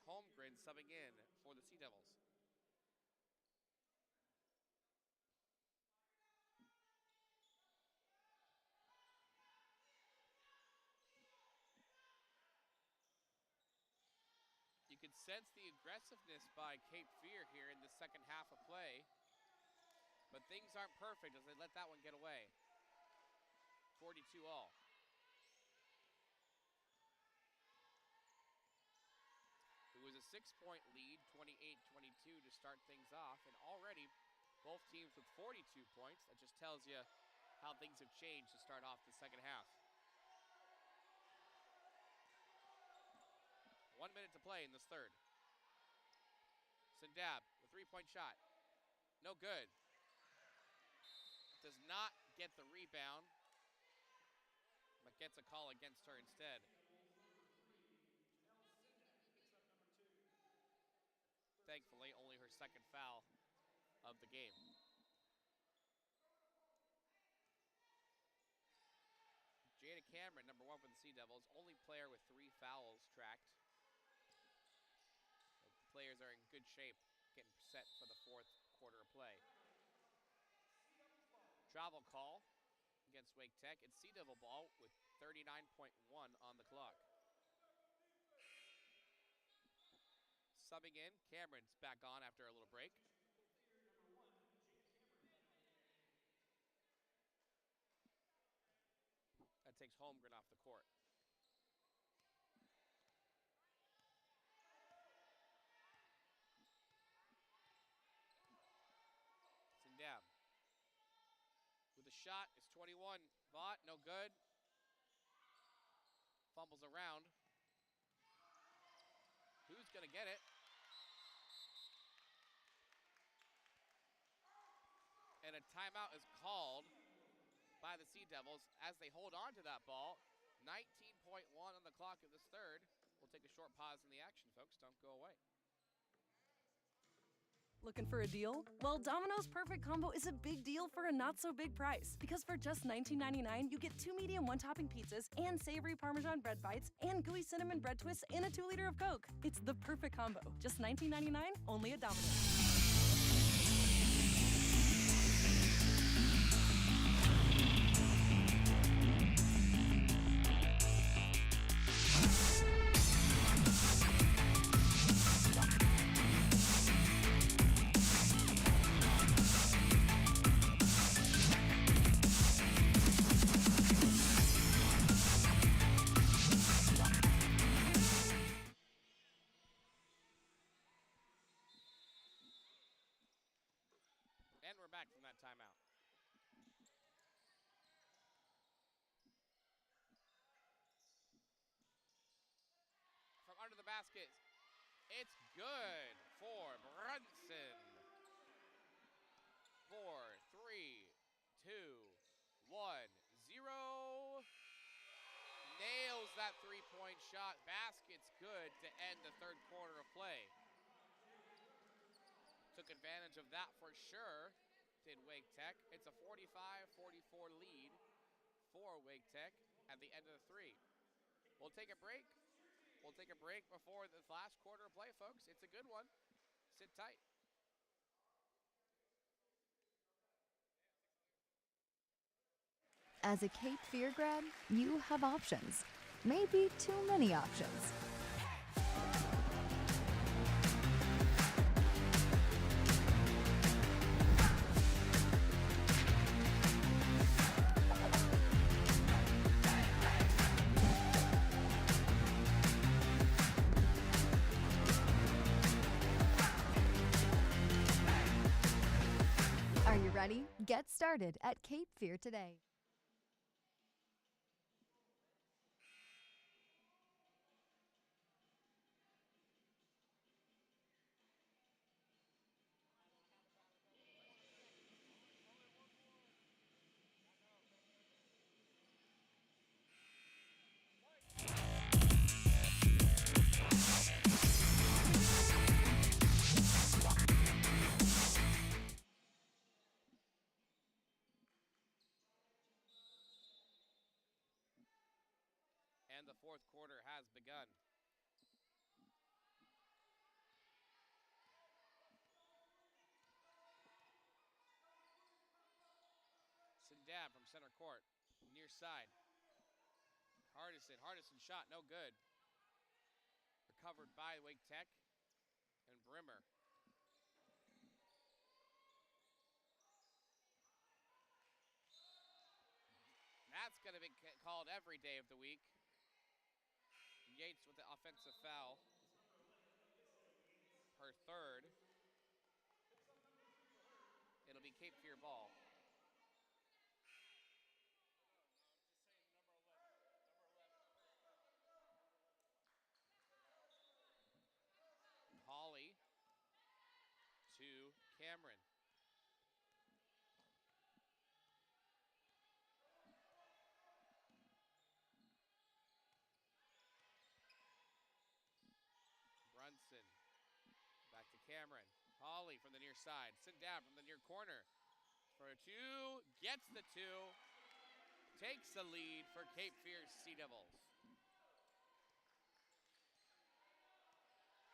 Holmgren subbing in for the Sea Devils. You can sense the aggressiveness by Cape Fear here in the second half of play. But things aren't perfect as they let that one get away. 42 all. It was a 6-point lead, 28-22 to start things off. And already both teams with 42 points. That just tells you how things have changed to start off the second half. 1 minute to play in this third. Sindab, the 3-point shot. No good. Does not get the rebound, but gets a call against her instead. Thankfully, only her second foul of the game. Jada Cameron, number 1 for the Sea Devils, only player with 3 fouls tracked. Players are in good shape, getting set for the 4th quarter of play. Travel call against Wake Tech. It's Sea Devil ball with 39.1 on the clock. Subbing in, Cameron's back on after a little break. That takes Holmgren off the court. Sindab. With a shot, it's 21. Vaught, no good. Fumbles around. Who's gonna get it? And a timeout is called by the Sea Devils as they hold on to that ball. 19.1 on the clock of this third. We'll take a short pause in the action, folks. Don't go away. Looking for a deal? Well, Domino's Perfect Combo is a big deal for a not-so-big price. Because for just $19.99, you get 2 medium one-topping pizzas and savory Parmesan bread bites and gooey cinnamon bread twists and a 2-liter of Coke. It's the perfect combo. Just $19.99, only at Domino's. And we're back from that timeout. From under the basket, it's good for Brunson. 4, 3, 2, 1, 0. Nails that 3-point shot. Basket's good to end the third quarter of play. Took advantage of that for sure, did Wake Tech. It's a 45-44 lead for Wake Tech at the end of the 3. We'll take a break. We'll take a break before the last quarter of play, folks. It's a good one. Sit tight. As a Cape Fear grad, you have options. Maybe too many options. Are you ready? Get started at Cape Fear today. And the fourth quarter has begun. Sindab from center court, near side. Hardison shot, no good. Recovered by Wake Tech and Brimmer. That's going to be called every day of the week. Yates with the offensive foul. Her third. It'll be Cape Fear ball. Holly to Cameron. Brunson. Back to Cameron. Holly from the near side. Sindab from the near corner. For a two. Gets the two. Takes the lead for Cape Fear Sea Devils.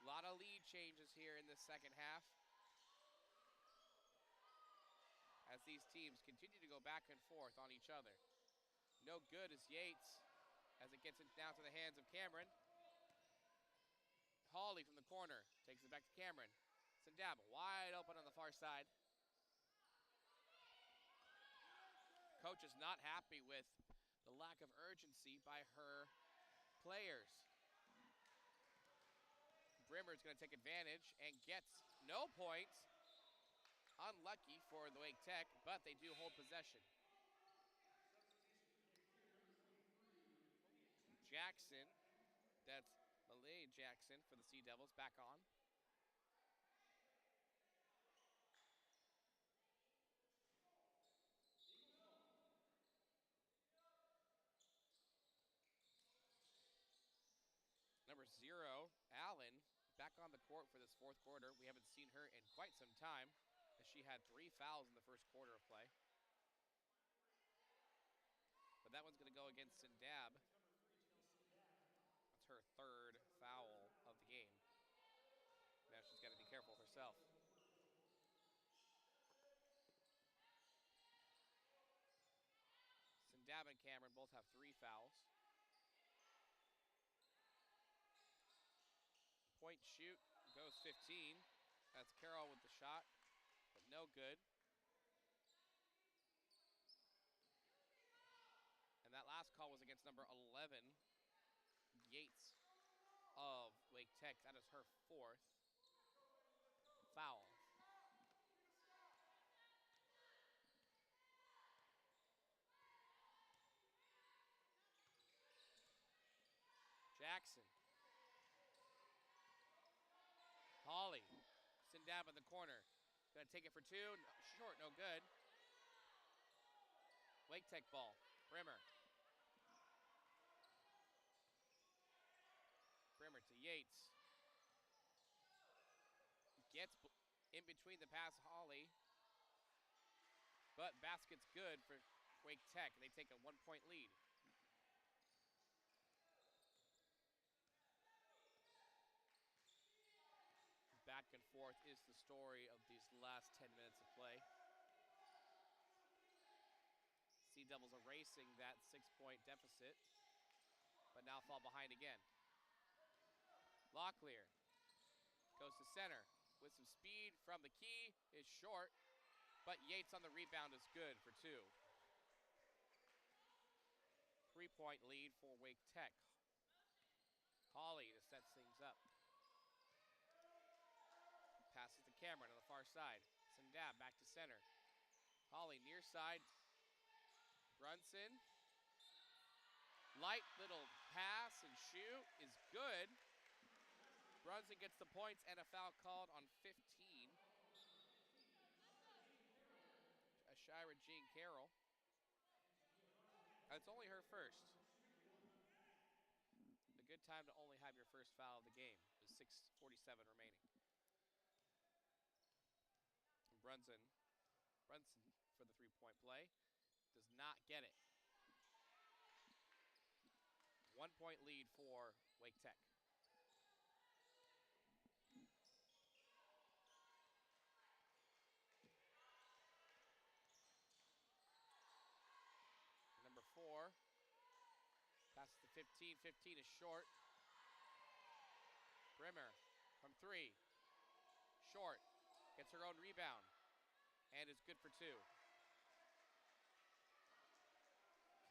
A lot of lead changes here in this second half, as these teams continue to go back and forth on each other. No good is Yates, as it gets it down to the hands of Cameron. Hawley from the corner takes it back to Cameron. Sindab wide open on the far side. Coach is not happy with the lack of urgency by her players. Brimmer's going to take advantage and gets no points. Unlucky for the Wake Tech, but they do hold possession. Jackson, that's Malay Jackson for the Sea Devils, back on. Number 0, Allen, back on the court for this fourth quarter. We haven't seen her in quite some time, as she had 3 fouls in the first quarter of play. But that one's going to go against Sindab. That's her third foul of the game. Now she's got to be careful of herself. Sindab and Cameron both have 3 fouls. Point shoot goes 15. That's Carroll with the shot, but no good. And that last call was against number 11, Yates of Wake Tech. That is her 4th foul. Jackson. Holly, Sindab in the corner. Gonna take it for 2, short, no good. Wake Tech ball, Brimmer. Brimmer to Yates. Gets in between the pass, Holly. But basket's good for Wake Tech. They take a 1-point lead. Back and forth is the story of these last 10 minutes of play. Sea Devils erasing that 6-point deficit, but now fall behind again. Locklear goes to center with some speed from the key, is short, but Yates on the rebound is good for 2. 3-point lead for Wake Tech. Hawley to set things up. Passes to Cameron on the far side. Sindab back to center. Hawley near side. Brunson. Light little pass and shoot is good. Brunson gets the points and a foul called on 15. Ashira Jean Carroll. It's only her first. A good time to only have your first foul of the game. There's 6:47 remaining. Brunson for the 3-point play. Does not get it. 1-point lead for Wake Tech. Number 4. Passes to 15. 15 is short. Brimmer from 3. Short. Gets her own rebound. And is good for 2.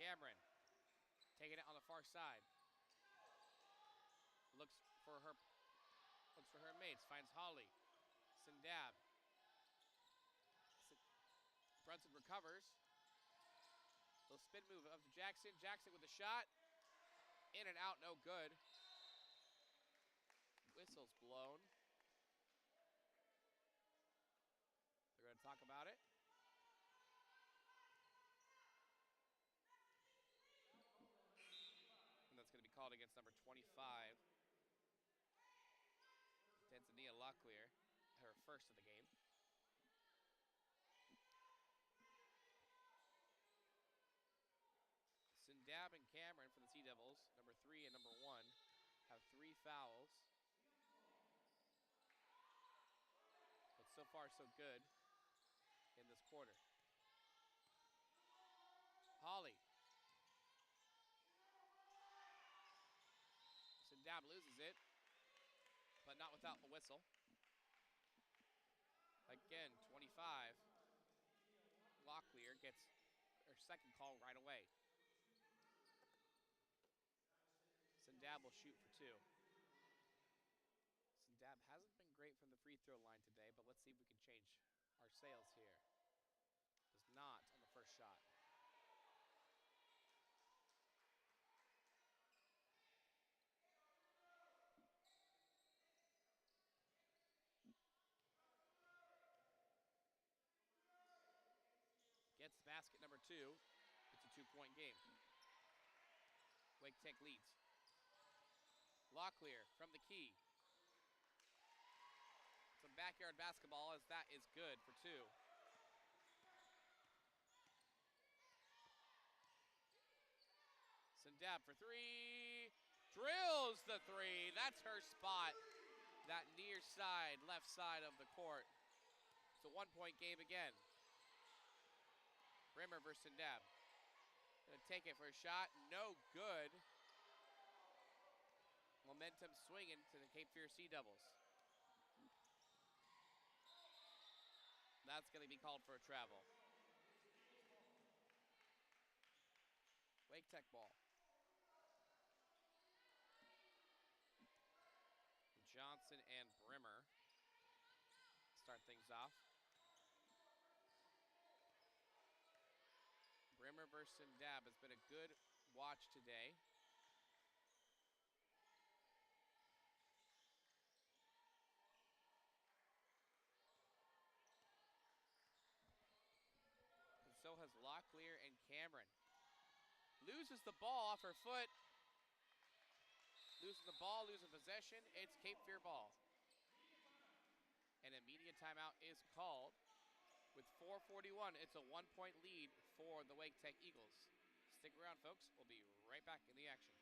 Cameron taking it on the far side. Looks for her mates. Finds Hawley. Sindab. Brunson recovers. Little spin move up to Jackson. Jackson with the shot. In and out, no good. Whistle's blown. They're going to talk about it. And that's going to be called against number 25. Tanzania Locklear, her first of the game. Sindab and Cameron for the Sea Devils, number 3 and number 1, have 3 fouls. But so far, so good in this quarter. Hawley. Sindab loses it, but not without the whistle. Again, 25. Locklear gets her second call right away. Sindab will shoot for 2. Sindab hasn't been great from the free throw line today, but let's see if we can change our sails here. Does not on the first shot. Gets basket number 2. It's a 2-point game. Wake Tech leads. Locklear from the key. Some backyard basketball as that is good for 2. Sindab for 3. Drills the 3. That's her spot. That near side, left side of the court. It's a 1-point game again. Brimmer versus Sindab. Gonna take it for a shot. No good. Momentum swinging to the Cape Fear Sea Devils. That's going to be called for a travel. Wake Tech ball. Johnson and Brimmer start things off. Brimmer versus Sindab has been a good watch today. So has Locklear and Cameron. Loses the ball off her foot. Losing the ball, losing possession. It's Cape Fear ball. An immediate timeout is called. With 4:41, it's a 1-point lead for the Wake Tech Eagles. Stick around, folks. We'll be right back in the action.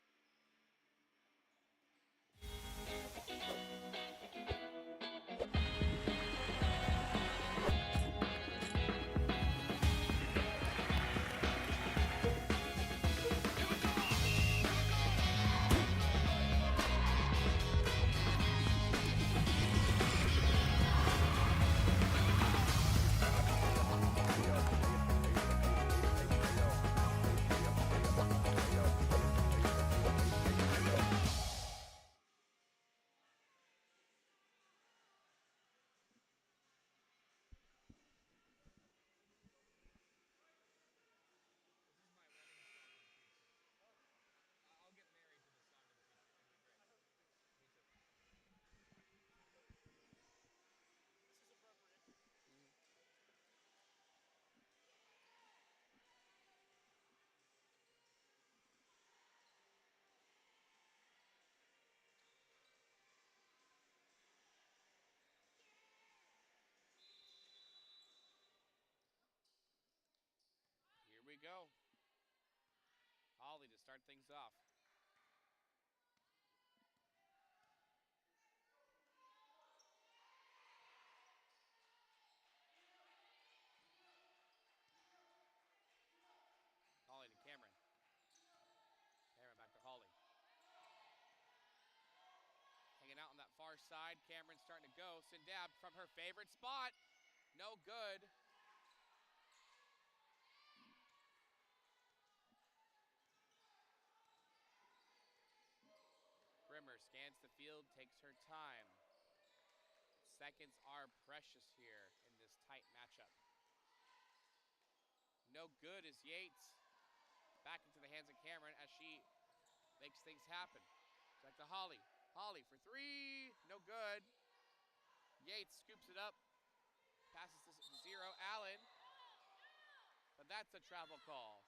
start things off. Holly to Cameron. Cameron back to Holly. Hanging out on that far side. Cameron's starting to go. Sindab from her favorite spot. No good. Brimmer scans the field, takes her time. Seconds are precious here in this tight matchup. No good is Yates. Back into the hands of Cameron as she makes things happen. Back to Holly. Holly for three. No good. Yates scoops it up. Passes this to 0. Allen. But that's a travel call.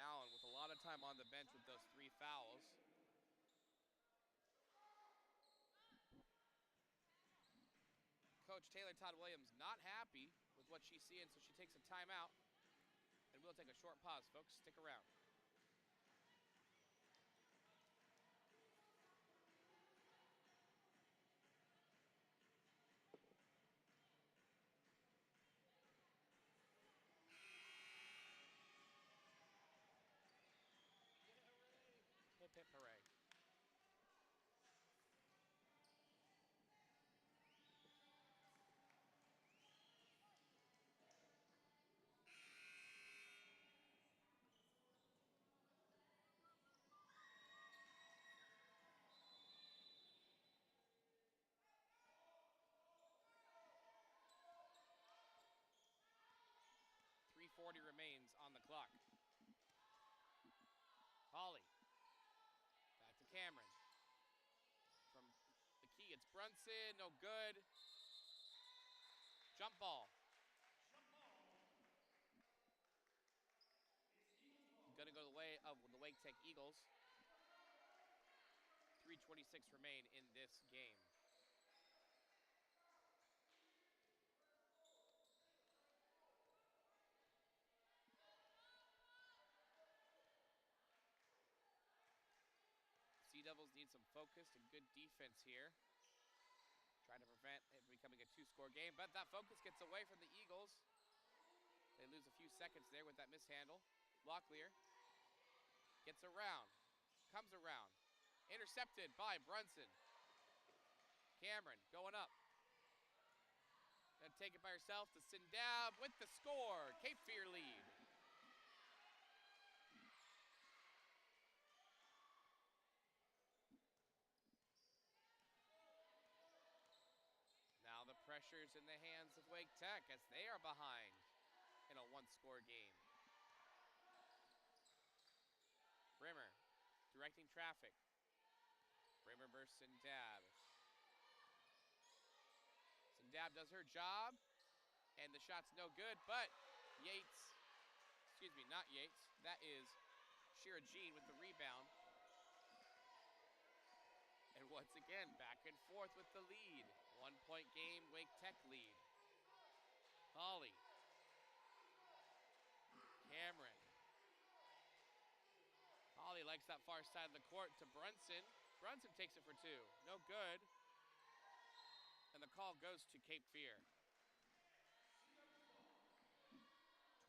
Allen with a lot of time on the bench with those 3 fouls. Coach Taylor Todd Williams not happy with what she's seeing, so she takes a timeout. And we'll take a short pause, folks. Stick around. Hip, hip, hooray. .340 remains on the clock. Holly. Back to Cameron. From the key, it's Brunson. No good. Jump ball. Gonna go the way of the Wake Tech Eagles. 3:26 remain in this game. Sea Devils need some focus and good defense here. Trying to prevent it becoming a 2-score game, but that focus gets away from the Eagles. They lose a few seconds there with that mishandle. Locklear gets around, comes around. Intercepted by Brunson. Cameron going up. Gonna take it by herself to Sindab with the score. Cape Fear lead. Now the pressure's in the hands of Wake Tech as they are behind in a 1-score game. Brimmer directing traffic. Brimmer versus Sindab. Sindab does her job, and the shot's no good, but Yates, excuse me, not Yates, that is Shira Jean with the rebound. And once again, back and forth with the lead. 1-point game, Wake Tech lead. Holly. Cameron. Holly likes that far side of the court to Brunson. Brunson takes it for 2. No good. And the call goes to Cape Fear.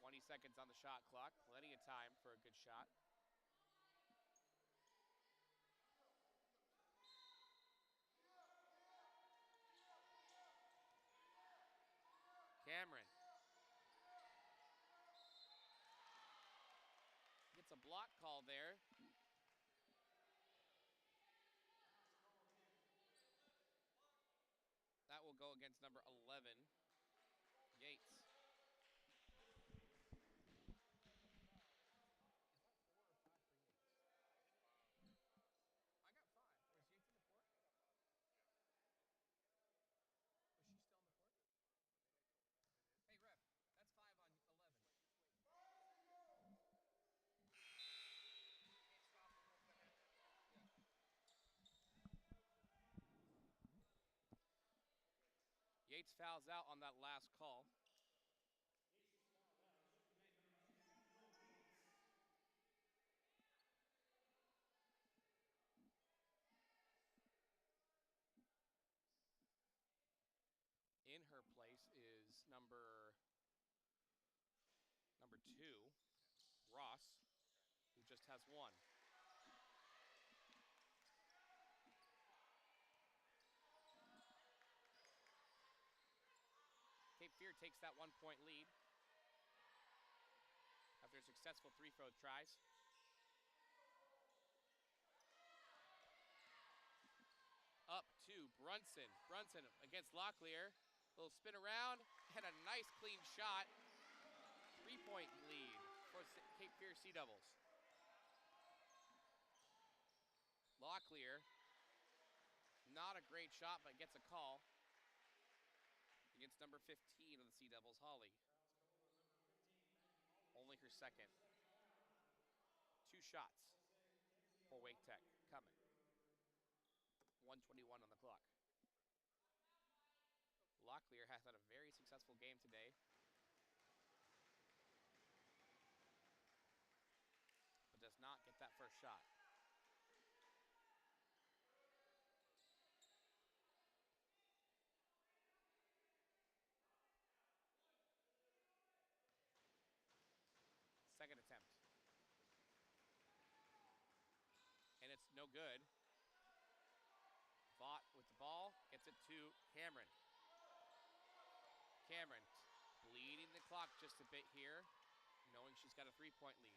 20 seconds on the shot clock. Plenty of time for a good shot. Cameron. Gets a block call there. That will go against number 11, Yates. I got 5. Was Yates in the court? Was she still on the court? Hey, ref, that's 5 on 11. Yates fouls out on that last call. number 2, Ross, who just has 1. Cape Fear takes that 1-point lead after successful 3 throw tries. Up to Brunson. Brunson against Locklear. Little spin around and a nice clean shot. 3-point lead for Cape Fear Sea Devils. Locklear, not a great shot, but gets a call against number 15 of the Sea Devils, Holly. Only her second. 2 shots for Wake Tech coming. 1:21 on the clock. Locklear has had a very successful game today. But does not get that first shot. Second attempt. And it's no good. Vaught with the ball, gets it to Cameron. Cameron bleeding the clock just a bit here, knowing she's got a 3-point lead.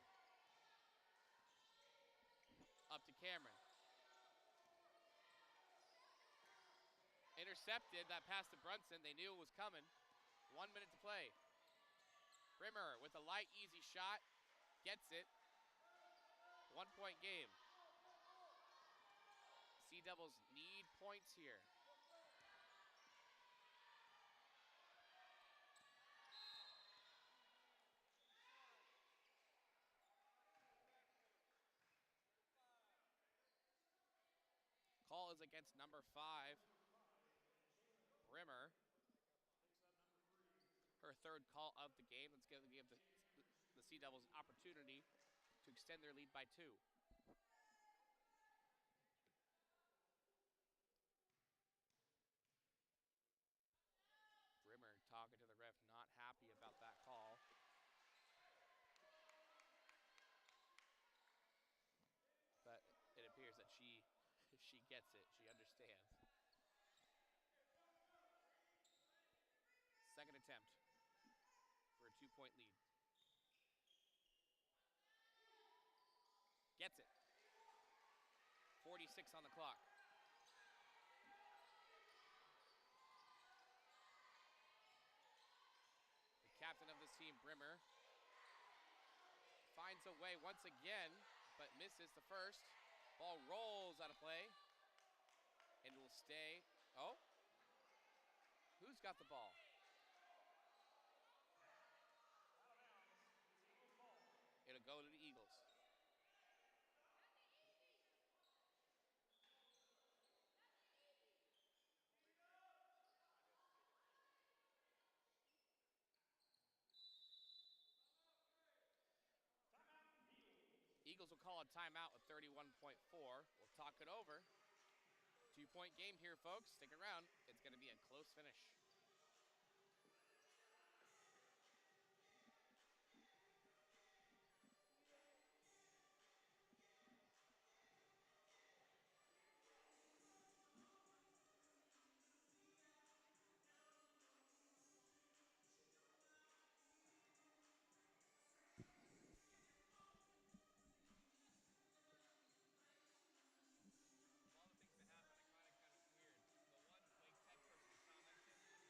Up to Cameron. Intercepted, that pass to Brunson. They knew it was coming. 1 minute to play. Brimmer with a light, easy shot. Gets it. 1-point game. Sea Devils need points here. Call is against number 5, Brimmer. Her 3rd call of the game. Let's give the Sea Devils an opportunity to extend their lead by 2. Brimmer talking to the ref, not happy about that call. But it appears that she gets it, she understands. Second attempt for a 2-point lead. Gets it. 46 on the clock. The captain of this team, Brimmer, finds a way once again, but misses the first. Ball rolls out of play, and will stay. Oh, who's got the ball? It'll go to the Eagles. Eagles will call a timeout with 31.4. We'll talk it over. 2-point game here, folks. Stick around. It's going to be a close finish. Of all the things that happened, I find it kind of weird. The one Wake Tech person we saw mention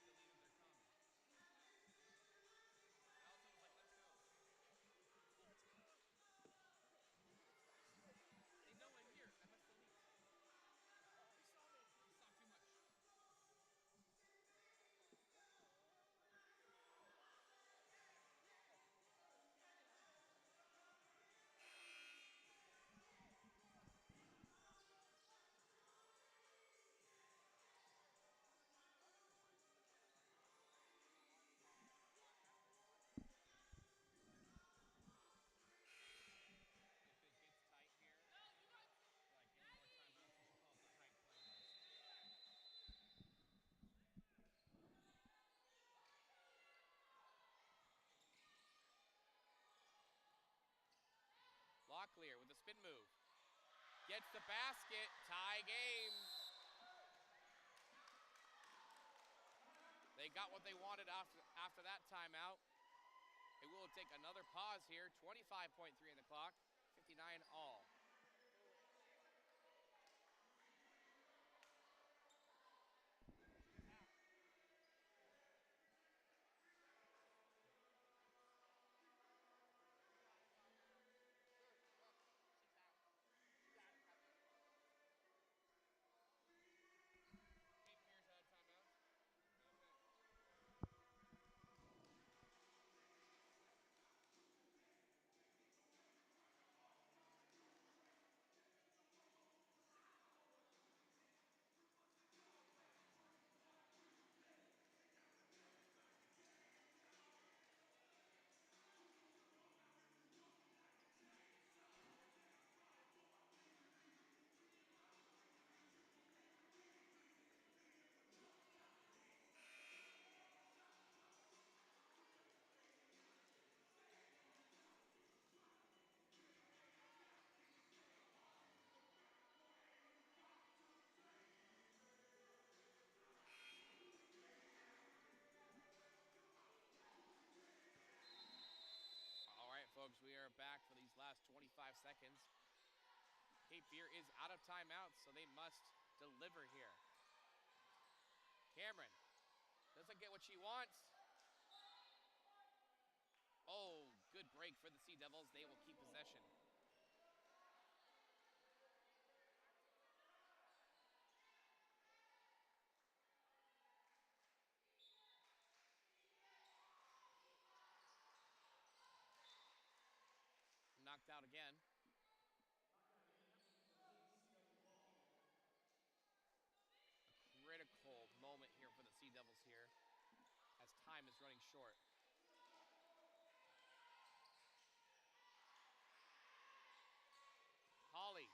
spin move. Gets the basket. Tie game. They got what they wanted after that timeout. It will take another pause here. 25.3 in the clock. 59 all. All right, folks, we are back for these last 25 seconds. Cape Fear is out of timeouts, so they must deliver here. Cameron doesn't get what she wants. Oh, good break for the Sea Devils. They will keep possession. Knocked out again. A critical moment here for the Sea Devils here as time is running short. Holly.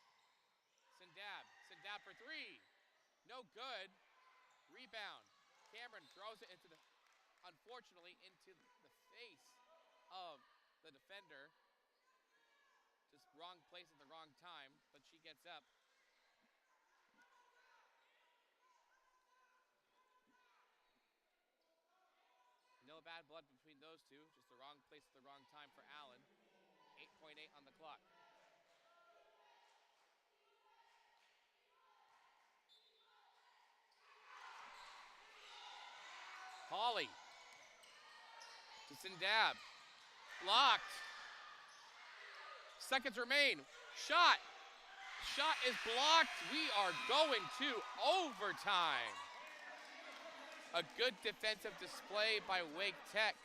Sindab for three. No good. Rebound. Cameron throws it unfortunately, into the face of the defender. Just wrong place at the wrong time, but she gets up. No bad blood between those two, just the wrong place at the wrong time for Allen. 8.8 on the clock. Holly to Sindab. Blocked. Seconds remain. Shot. Shot is blocked. We are going to overtime. A good defensive display by Wake Tech.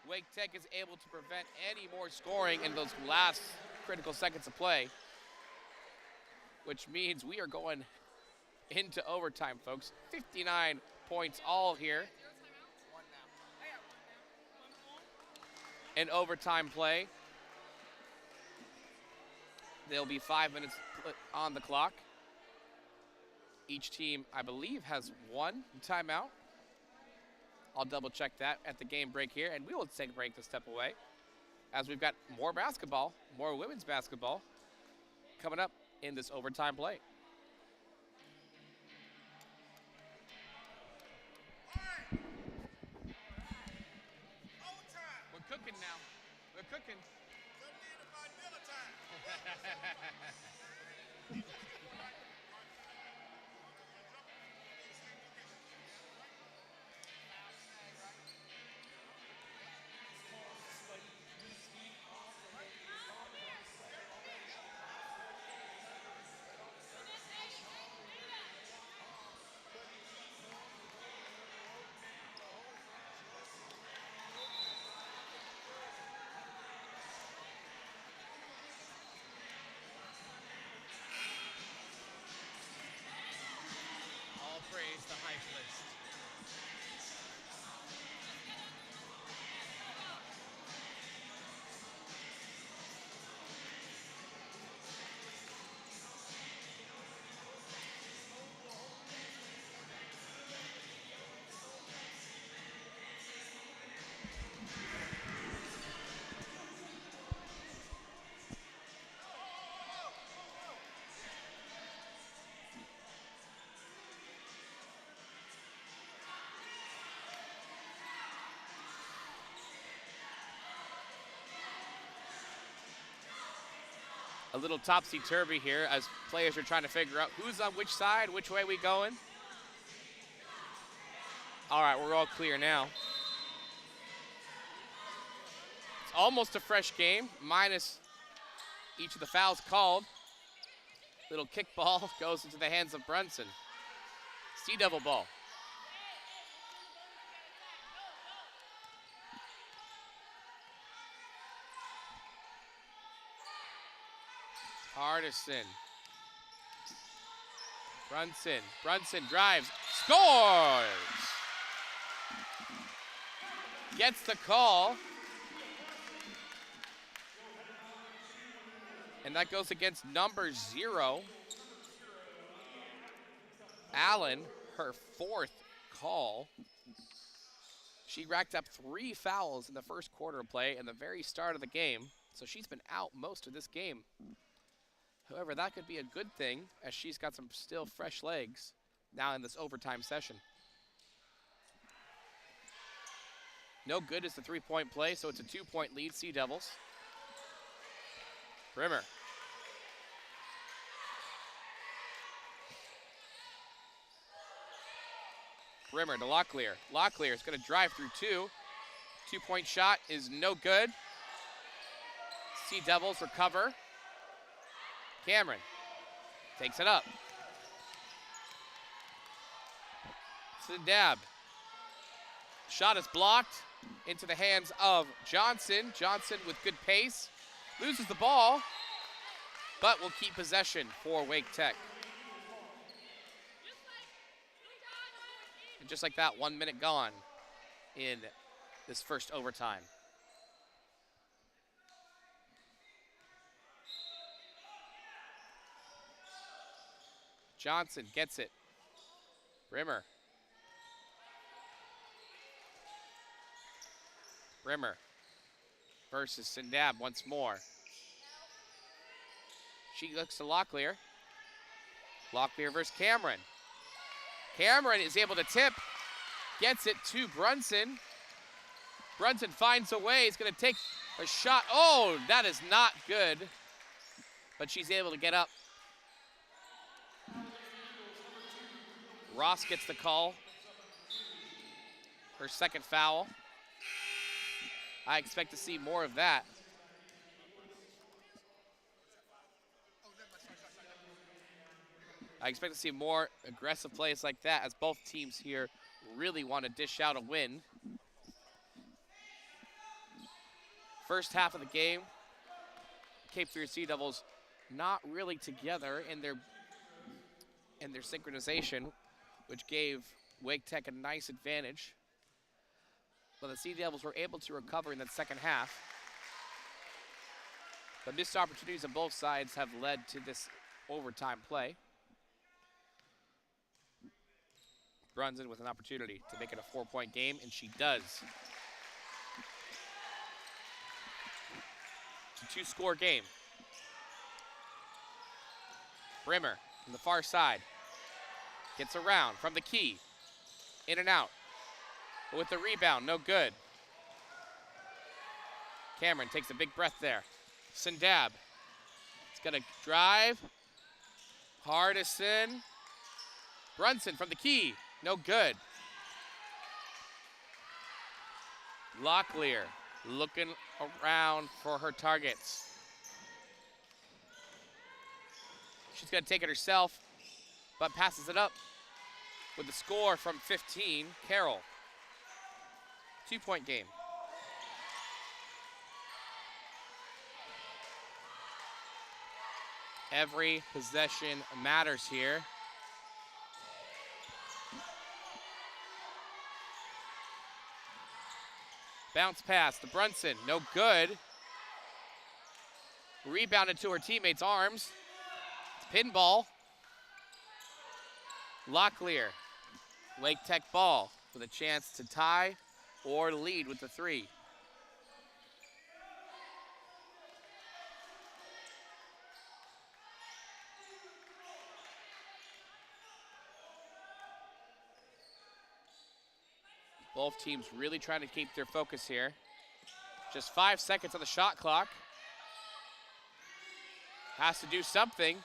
Wake Tech is able to prevent any more scoring in those last critical seconds of play, which means we are going into overtime, folks. 59 points all here in overtime play. There'll be 5 minutes on the clock. Each team, I believe, has one timeout. I'll double check that at the game break here, and we will take a break to step away as we've got more basketball, more women's basketball coming up in this overtime play. We're cooking now. We're cooking. Praise the hype list. a little topsy-turvy here as players are trying to figure out who's on which side, which way we going. All right, we're all clear now. It's almost a fresh game, minus each of the fouls called. Little kickball goes into the hands of Brunson. Sea Devil ball. Hardison. Brunson drives, scores! Gets the call. And that goes against number 0. Allen, her 4th call. She racked up 3 fouls in the first quarter of play and the very start of the game. So she's been out most of this game. However, that could be a good thing as she's got some still fresh legs now in this overtime session. No good is the 3-point play, so it's a 2-point lead, Sea Devils. Brimmer. Brimmer to Locklear. Locklear is going to drive through 2. 2-point shot is no good. Sea Devils recover. Cameron takes it up. Sindab. Shot is blocked into the hands of Johnson. Johnson with good pace. Loses the ball, but will keep possession for Wake Tech. And just like that, 1 minute gone in this first overtime. Johnson gets it. Brimmer. Brimmer versus Sindab once more. She looks to Locklear. Locklear versus Cameron. Cameron is able to tip. Gets it to Brunson. Brunson finds a way. He's going to take a shot. Oh, that is not good. But she's able to get up. Ross gets the call. Her 2nd foul. I expect to see more of that. I expect to see more aggressive plays like that as both teams here really want to dish out a win. First half of the game, Cape Fear Sea Devils not really together in their synchronization, which gave Wake Tech a nice advantage. But the Sea Devils were able to recover in that second half. The missed opportunities on both sides have led to this overtime play. Brunson with an opportunity to make it a 4-point game, and she does. It's a 2-score game. Brimmer from the far side. Gets around from the key. In and out. But with the rebound, no good. Cameron takes a big breath there. Sindab. It's going to drive. Hardison. Brunson from the key. No good. Locklear looking around for her targets. She's going to take it herself, but passes it up with the score from 15, Carroll. 2-point game. Every possession matters here. Bounce pass to Brunson, no good. Rebounded to her teammates' arms. Pinball. Locklear. Wake Tech ball with a chance to tie or lead with the 3. Both teams really trying to keep their focus here. Just 5 seconds on the shot clock. Has to do something.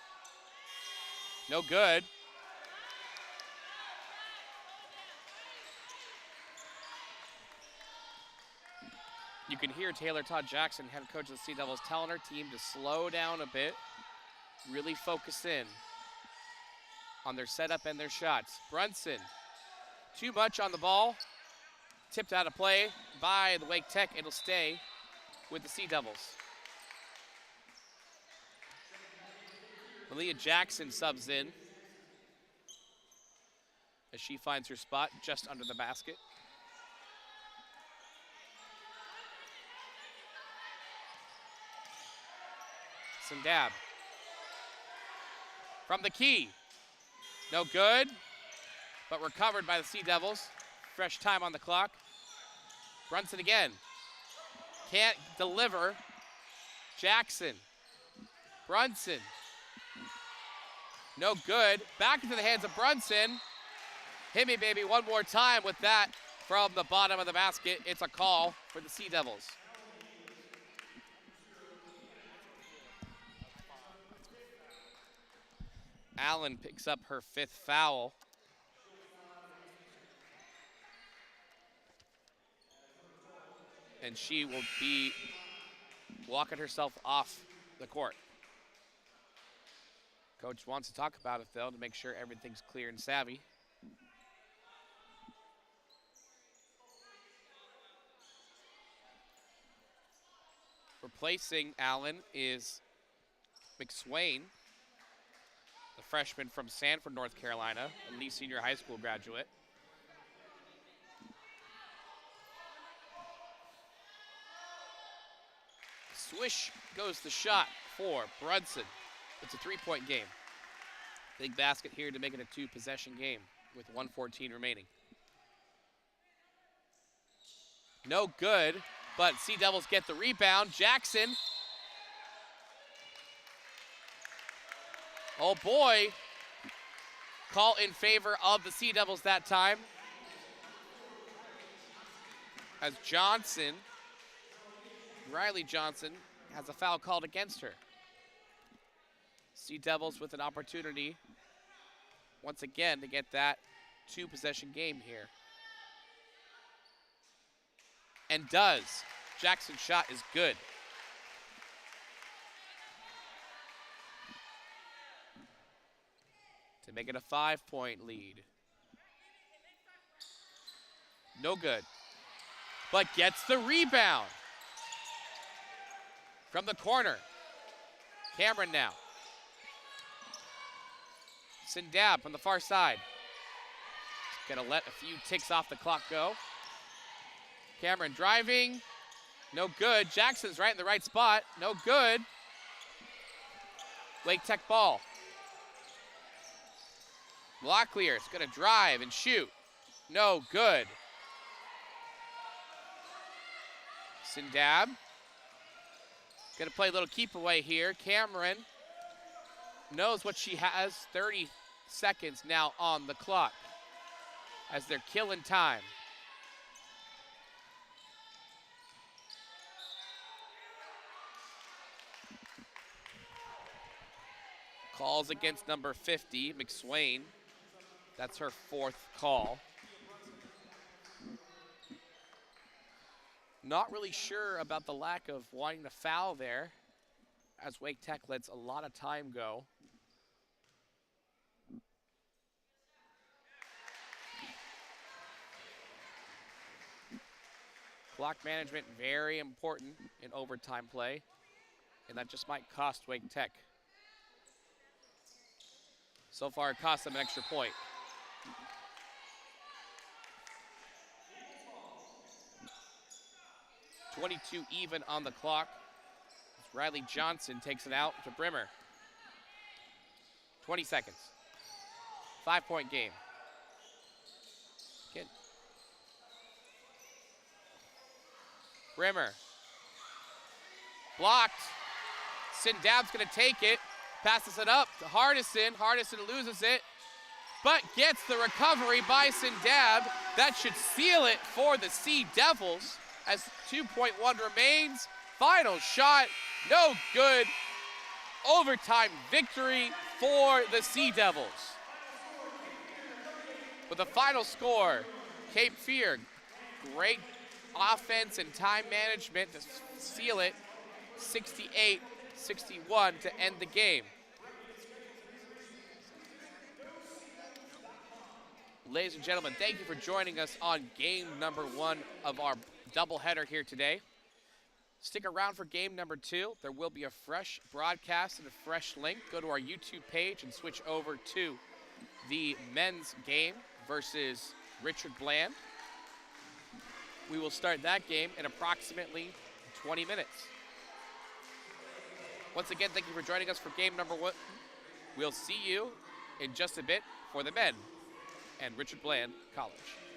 No good. You can hear Taylor Todd Jackson, head coach of the Sea Devils, telling her team to slow down a bit, really focus in on their setup and their shots. Brunson, too much on the ball, tipped out of play by the Wake Tech. It'll stay with the Sea Devils. Malia Jackson subs in as she finds her spot just under the basket. Sindab from the key. No good, but recovered by the Sea Devils. Fresh time on the clock. Brunson again. Can't deliver. Jackson. Brunson. No good. Back into the hands of Brunson. Hit me, baby, one more time with that from the bottom of the basket. It's a call for the Sea Devils. Allen picks up her 5th foul. And she will be walking herself off the court. Coach wants to talk about it, though, to make sure everything's clear and savvy. Replacing Allen is McSwain, the freshman from Sanford, North Carolina, a Lee Senior High School graduate. Swish goes the shot for Brunson. It's a 3-point game. Big basket here to make it a 2-possession game with 1:14 remaining. No good, but Sea Devils get the rebound. Jackson. Oh boy. Call in favor of the Sea Devils that time. As Johnson, Riley Johnson, has a foul called against her. Sea Devils with an opportunity once again to get that 2-possession game here. And does. Jackson's shot is good. To make it a 5-point lead. No good. But gets the rebound. From the corner. Cameron now. Sindab from the far side. Gonna let a few ticks off the clock go. Cameron driving. No good. Jackson's right in the right spot. No good. Wake Tech ball. Locklear is gonna drive and shoot. No good. Sindab. Gonna play a little keep away here. Cameron knows what she has. 30 seconds now on the clock as they're killing time. Calls against number 50, McSwain. That's her 4th call. Not really sure about the lack of wanting to foul there, as Wake Tech lets a lot of time go. Clock management very important in overtime play, and that just might cost Wake Tech. So far, it cost them an extra point. .22 even on the clock. As Riley Johnson takes it out to Brimmer. 20 seconds. 5-point game. Again. Brimmer. Blocked. Sindab's gonna take it. Passes it up to Hardison. Hardison loses it, but gets the recovery by Sindab. That should seal it for the Sea Devils as 2.1 remains. Final shot, no good. overtime victory for the Sea Devils. With the final score, Cape Fear, great offense and time management to seal it, 68-61 to end the game. Ladies and gentlemen, thank you for joining us on game number 1 of our doubleheader here today. Stick around for game number 2. There will be a fresh broadcast and a fresh link. Go to our YouTube page and switch over to the men's game versus Richard Bland. We will start that game in approximately 20 minutes. Once again, thank you for joining us for game number 1. We'll see you in just a bit for the men and Richard Bland College.